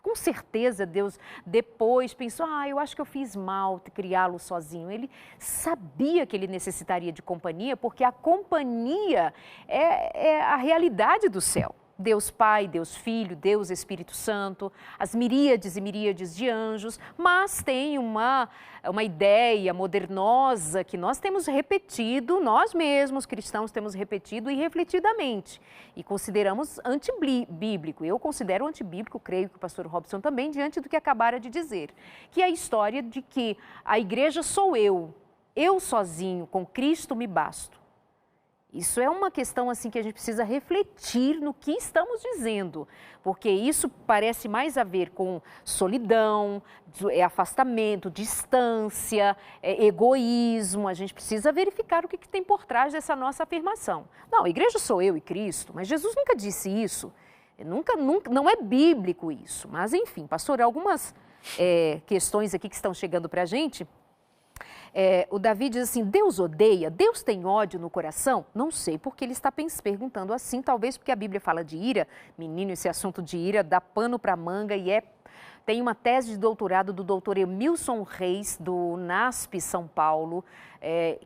[SPEAKER 1] Com certeza Deus depois pensou, eu acho que eu fiz mal criá-lo sozinho. Ele sabia que ele necessitaria de companhia, porque a companhia é a realidade do céu. Deus Pai, Deus Filho, Deus Espírito Santo, as miríades e miríades de anjos, mas tem uma ideia modernosa que nós temos repetido, nós mesmos cristãos temos repetido irrefletidamente e consideramos antibíblico. Eu considero antibíblico, creio que o pastor Robson também, diante do que acabara de dizer, que é a história de que a igreja sou eu sozinho, com Cristo me basto. Isso é uma questão assim que a gente precisa refletir no que estamos dizendo, porque isso parece mais a ver com solidão, afastamento, distância, egoísmo. A gente precisa verificar o que tem por trás dessa nossa afirmação. Não, a igreja sou eu e Cristo, mas Jesus nunca disse isso. Nunca, não é bíblico isso. Mas enfim, pastor, algumas questões aqui que estão chegando para a gente. O Davi diz assim, Deus odeia? Deus tem ódio no coração? Não sei porque ele está perguntando assim, talvez porque a Bíblia fala de ira. Menino, esse assunto de ira dá pano para manga e tem uma tese de doutorado do doutor Emilson Reis, do NASP São Paulo,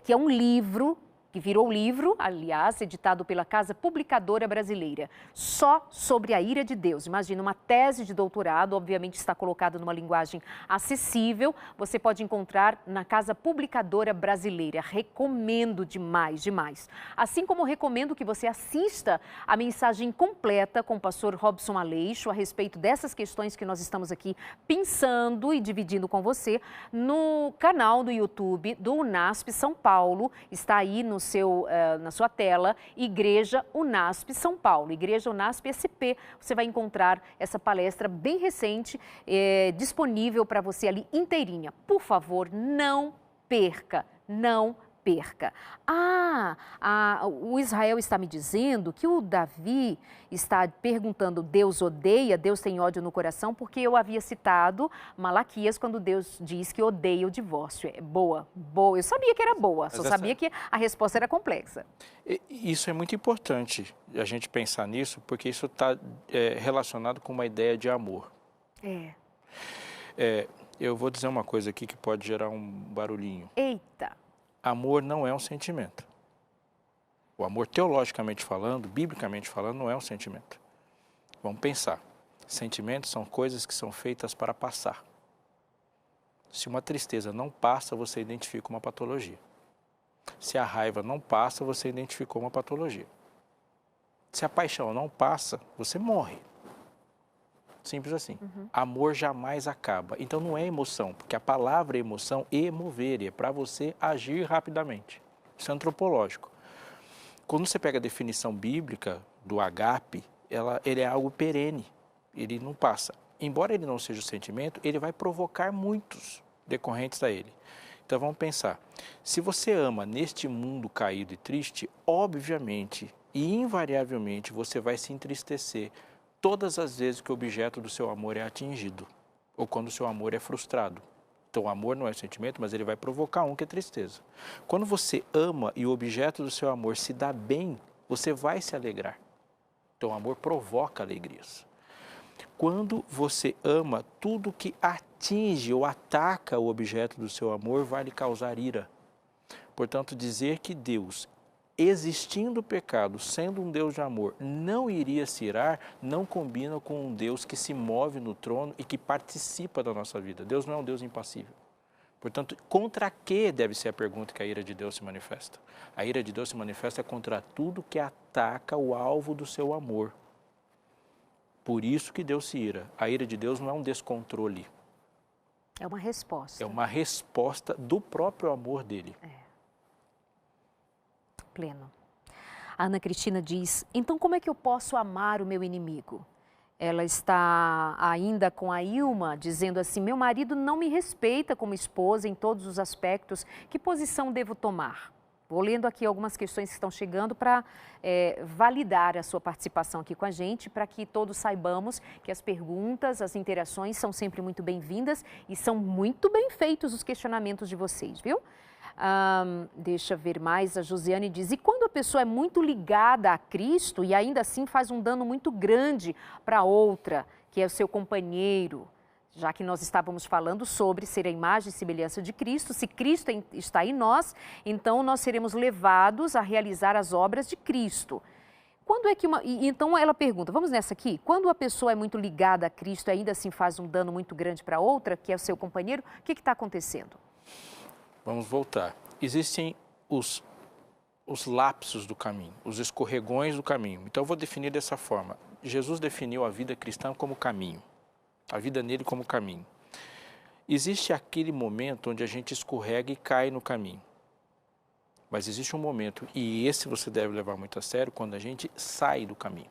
[SPEAKER 1] que é um livro que virou livro, aliás, editado pela Casa Publicadora Brasileira, só sobre a ira de Deus. Imagina, uma tese de doutorado, obviamente está colocada numa linguagem acessível, você pode encontrar na Casa Publicadora Brasileira. Recomendo demais, demais. Assim como recomendo que você assista a mensagem completa com o pastor Robson Aleixo a respeito dessas questões que nós estamos aqui pensando e dividindo com você no canal do YouTube do UNASP São Paulo. Está aí na sua tela, Igreja UNASP São Paulo, Igreja UNASP SP. Você vai encontrar essa palestra bem recente, disponível para você ali inteirinha. Por favor, não perca, não perca. O Israel está me dizendo que o Davi está perguntando, Deus odeia, Deus tem ódio no coração, porque eu havia citado Malaquias quando Deus diz que odeia o divórcio. É boa, boa. Eu sabia que era boa, só sabia que a resposta era complexa.
[SPEAKER 2] Isso é muito importante, a gente pensar nisso, porque isso está relacionado com uma ideia de amor. Eu vou dizer uma coisa aqui que pode gerar um barulhinho.
[SPEAKER 1] Eita!
[SPEAKER 2] Amor não é um sentimento. O amor, teologicamente falando, biblicamente falando, não é um sentimento. Vamos pensar. Sentimentos são coisas que são feitas para passar. Se uma tristeza não passa, você identifica uma patologia. Se a raiva não passa, você identificou uma patologia. Se a paixão não passa, você morre. Simples assim. Amor jamais acaba. Então não é emoção, porque a palavra emoção é mover, é para você agir rapidamente. Isso é antropológico. Quando você pega a definição bíblica do agape, ele é algo perene, ele não passa. Embora ele não seja o sentimento, ele vai provocar muitos decorrentes a ele. Então vamos pensar, se você ama neste mundo caído e triste, obviamente e invariavelmente você vai se entristecer todas as vezes que o objeto do seu amor é atingido, ou quando o seu amor é frustrado. Então, o amor não é sentimento, mas ele vai provocar que é tristeza. Quando você ama e o objeto do seu amor se dá bem, você vai se alegrar. Então, o amor provoca alegrias. Quando você ama, tudo que atinge ou ataca o objeto do seu amor vai lhe causar ira. Portanto, dizer que Deus, existindo o pecado, sendo um Deus de amor, não iria se irar, não combina com um Deus que se move no trono e que participa da nossa vida. Deus não é um Deus impassível. Portanto, contra que deve ser a pergunta que a ira de Deus se manifesta? A ira de Deus se manifesta contra tudo que ataca o alvo do seu amor. Por isso que Deus se ira. A ira de Deus não é um descontrole.
[SPEAKER 1] É uma resposta.
[SPEAKER 2] É uma resposta do próprio amor dele.
[SPEAKER 1] Pleno. A Ana Cristina diz, então como é que eu posso amar o meu inimigo? Ela está ainda com a Ilma, dizendo assim, meu marido não me respeita como esposa em todos os aspectos, que posição devo tomar? Vou lendo aqui algumas questões que estão chegando para validar a sua participação aqui com a gente, para que todos saibamos que as perguntas, as interações são sempre muito bem-vindas e são muito bem feitos os questionamentos de vocês, viu? Deixa eu ver mais, a Josiane diz, e quando a pessoa é muito ligada a Cristo e ainda assim faz um dano muito grande para outra, que é o seu companheiro, já que nós estávamos falando sobre ser a imagem e semelhança de Cristo, se Cristo está em nós, então nós seremos levados a realizar as obras de Cristo. Quando é que então ela pergunta, vamos nessa aqui, quando a pessoa é muito ligada a Cristo e ainda assim faz um dano muito grande para outra, que é o seu companheiro, o que está acontecendo?
[SPEAKER 2] Vamos voltar. Existem os lapsos do caminho, os escorregões do caminho. Então eu vou definir dessa forma. Jesus definiu a vida cristã como caminho, a vida nele como caminho. Existe aquele momento onde a gente escorrega e cai no caminho. Mas existe um momento, e esse você deve levar muito a sério, quando a gente sai do caminho.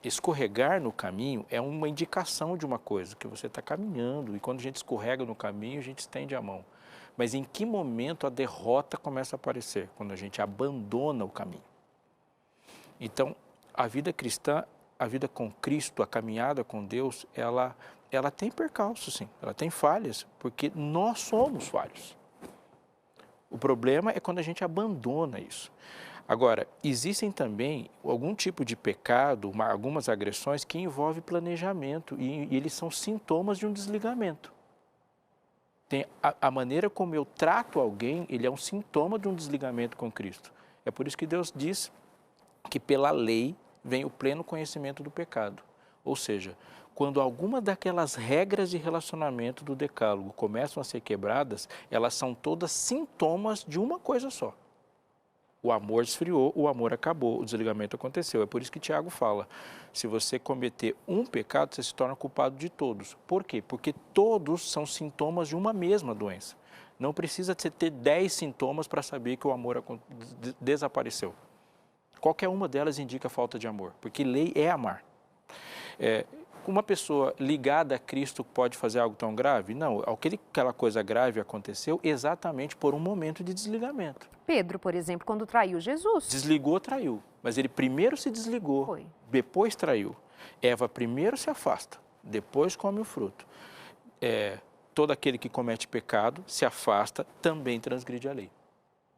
[SPEAKER 2] Escorregar no caminho é uma indicação de uma coisa, que você está caminhando, e quando a gente escorrega no caminho, a gente estende a mão. Mas em que momento a derrota começa a aparecer? Quando a gente abandona o caminho. Então, a vida cristã, a vida com Cristo, a caminhada com Deus, ela tem percalços, sim, ela tem falhas, porque nós somos falhos. O problema é quando a gente abandona isso. Agora, existem também algum tipo de pecado, algumas agressões que envolvem planejamento e eles são sintomas de um desligamento. A maneira como eu trato alguém, ele é um sintoma de um desligamento com Cristo. É por isso que Deus diz que pela lei vem o pleno conhecimento do pecado. Ou seja, quando alguma daquelas regras de relacionamento do decálogo começam a ser quebradas, elas são todas sintomas de uma coisa só. O amor esfriou, o amor acabou, o desligamento aconteceu. É por isso que Tiago fala, se você cometer um pecado, você se torna culpado de todos. Por quê? Porque todos são sintomas de uma mesma doença. Não precisa você ter 10 sintomas para saber que o amor desapareceu. Qualquer uma delas indica falta de amor, porque lei é amar. Uma pessoa ligada a Cristo pode fazer algo tão grave? Não, aquela coisa grave aconteceu exatamente por um momento de desligamento.
[SPEAKER 1] Pedro, por exemplo, quando traiu Jesus.
[SPEAKER 2] Desligou, traiu. Mas ele primeiro se desligou, depois traiu. Eva primeiro se afasta, depois come o fruto. Todo aquele que comete pecado se afasta, também transgride a lei.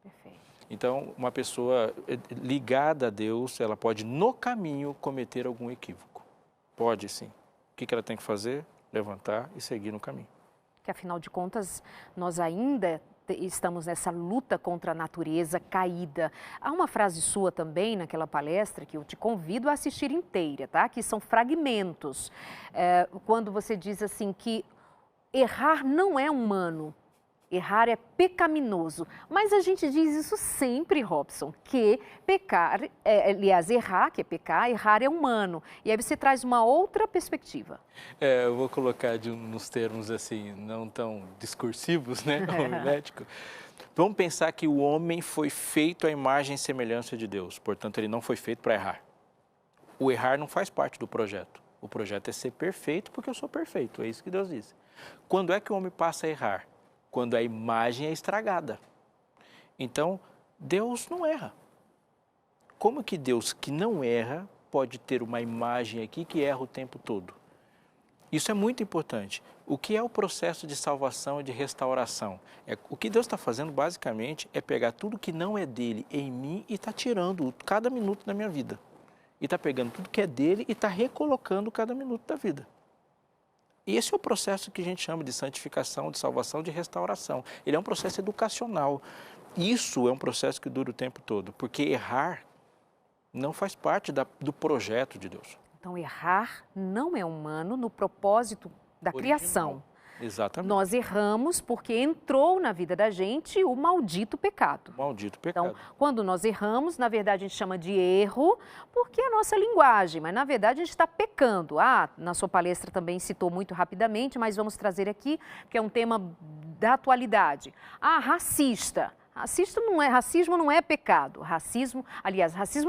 [SPEAKER 1] Perfeito.
[SPEAKER 2] Então, uma pessoa ligada a Deus, ela pode no caminho cometer algum equívoco. Pode sim. O que ela tem que fazer? Levantar e seguir no caminho.
[SPEAKER 1] Que afinal de contas, nós ainda estamos nessa luta contra a natureza caída. Há uma frase sua também naquela palestra que eu te convido a assistir inteira, tá? Que são fragmentos. Quando você diz assim que errar não é humano. Errar é pecaminoso, mas a gente diz isso sempre, Robson, que pecar, aliás, errar, que é pecar, errar é humano. E aí você traz uma outra perspectiva.
[SPEAKER 2] Eu vou colocar nos termos assim, não tão discursivos, né, homilético. Vamos pensar que o homem foi feito à imagem e semelhança de Deus, portanto, ele não foi feito para errar. O errar não faz parte do projeto. O projeto é ser perfeito porque eu sou perfeito, é isso que Deus disse. Quando é que o homem passa a errar? Quando a imagem é estragada. Então, Deus não erra. Como que Deus, que não erra, pode ter uma imagem aqui que erra o tempo todo? Isso é muito importante. O que é o processo de salvação e de restauração? O que Deus está fazendo, basicamente, é pegar tudo que não é dele em mim e está tirando cada minuto da minha vida. E está pegando tudo que é dele e está recolocando cada minuto da vida. E esse é o processo que a gente chama de santificação, de salvação, de restauração. Ele é um processo educacional. Isso é um processo que dura o tempo todo, porque errar não faz parte do projeto de Deus.
[SPEAKER 1] Então, errar não é humano no propósito da criação.
[SPEAKER 2] Exatamente.
[SPEAKER 1] Nós erramos porque entrou na vida da gente o maldito pecado.
[SPEAKER 2] Maldito pecado.
[SPEAKER 1] Então, quando nós erramos, na verdade a gente chama de erro, porque é a nossa linguagem, mas na verdade a gente está pecando. Na sua palestra também citou muito rapidamente, mas vamos trazer aqui, que é um tema da atualidade. Racista. Racismo não é pecado. Racismo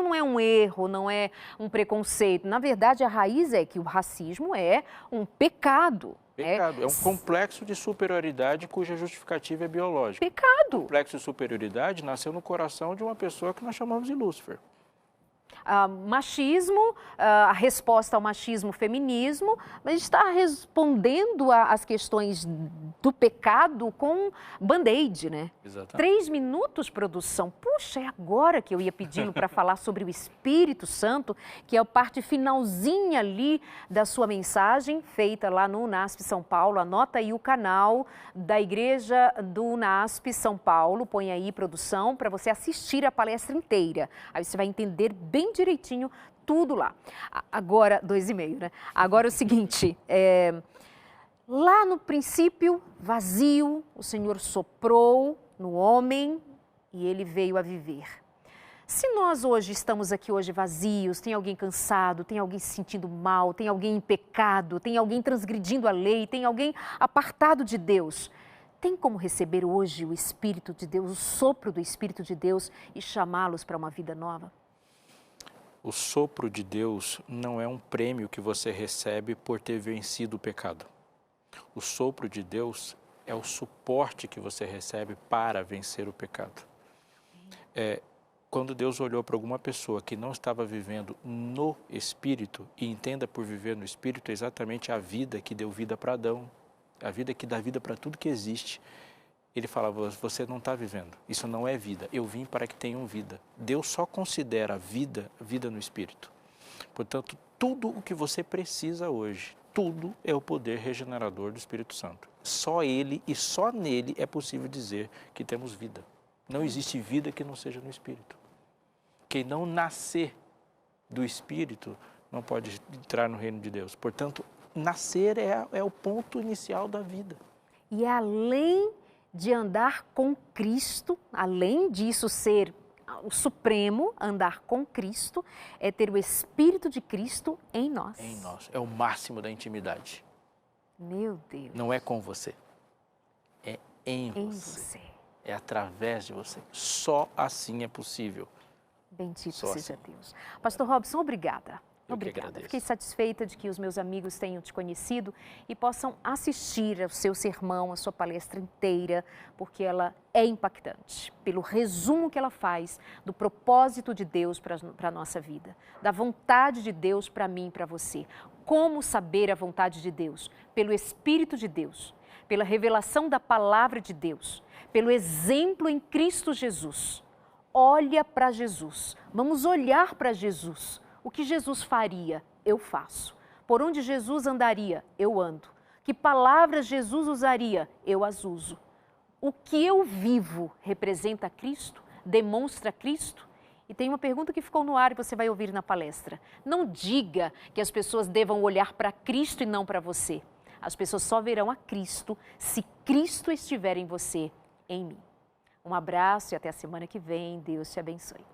[SPEAKER 1] não é um erro, não é um preconceito. Na verdade, a raiz é que o racismo é um pecado.
[SPEAKER 2] Pecado. É um complexo de superioridade cuja justificativa é biológica.
[SPEAKER 1] Pecado.
[SPEAKER 2] O complexo de superioridade nasceu no coração de uma pessoa que nós chamamos de Lúcifer.
[SPEAKER 1] Machismo, a resposta ao machismo, feminismo, mas a gente está respondendo às questões do pecado com band-aid, né?
[SPEAKER 2] Exatamente.
[SPEAKER 1] 3 minutos, produção. Puxa, é agora que eu ia pedi-lo para falar sobre o Espírito Santo, que é a parte finalzinha ali da sua mensagem, feita lá no UNASP São Paulo. Anota aí o canal da Igreja do UNASP São Paulo, põe aí, produção, para você assistir a palestra inteira. Aí você vai entender bem direitinho tudo lá. Agora, 2,5, né? Agora é o seguinte, lá no princípio, vazio, o Senhor soprou no homem e ele veio a viver. Se nós hoje estamos aqui hoje vazios, tem alguém cansado, tem alguém se sentindo mal, tem alguém em pecado, tem alguém transgredindo a lei, tem alguém apartado de Deus, tem como receber hoje o Espírito de Deus, o sopro do Espírito de Deus e chamá-los para uma vida nova?
[SPEAKER 2] O sopro de Deus não é um prêmio que você recebe por ter vencido o pecado. O sopro de Deus é o suporte que você recebe para vencer o pecado. Quando Deus olhou para alguma pessoa que não estava vivendo no Espírito, e entenda por viver no Espírito exatamente a vida que deu vida para Adão, a vida que dá vida para tudo que existe, ele falava, você não está vivendo, isso não é vida, eu vim para que tenham vida. Deus só considera vida no Espírito. Portanto, tudo o que você precisa hoje, tudo é o poder regenerador do Espírito Santo. Só Ele e só nele é possível dizer que temos vida. Não existe vida que não seja no Espírito. Quem não nascer do Espírito não pode entrar no reino de Deus. Portanto, nascer é o ponto inicial da vida.
[SPEAKER 1] E além de andar com Cristo, além disso ser o supremo, andar com Cristo, é ter o Espírito de Cristo em nós.
[SPEAKER 2] Em nós. É o máximo da intimidade.
[SPEAKER 1] Meu Deus.
[SPEAKER 2] Não é com você. É em
[SPEAKER 1] Em
[SPEAKER 2] você.
[SPEAKER 1] você.
[SPEAKER 2] É através de você. Só assim é possível.
[SPEAKER 1] Bendito
[SPEAKER 2] Só
[SPEAKER 1] seja
[SPEAKER 2] assim.
[SPEAKER 1] Deus. Pastor Robson, obrigada.
[SPEAKER 2] Eu que
[SPEAKER 1] Obrigada.
[SPEAKER 2] agradeço.
[SPEAKER 1] Fiquei satisfeita de que os meus amigos tenham te conhecido e possam assistir ao seu sermão, a sua palestra inteira, porque ela é impactante, pelo resumo que ela faz do propósito de Deus para a nossa vida, da vontade de Deus para mim e para você. Como saber a vontade de Deus? Pelo Espírito de Deus, pela revelação da palavra de Deus, pelo exemplo em Cristo Jesus. Olha para Jesus, vamos olhar para Jesus. O que Jesus faria, eu faço. Por onde Jesus andaria, eu ando. Que palavras Jesus usaria, eu as uso. O que eu vivo representa Cristo, demonstra Cristo? E tem uma pergunta que ficou no ar e você vai ouvir na palestra. Não diga que as pessoas devam olhar para Cristo e não para você. As pessoas só verão a Cristo se Cristo estiver em você, em mim. Um abraço e até a semana que vem. Deus te abençoe.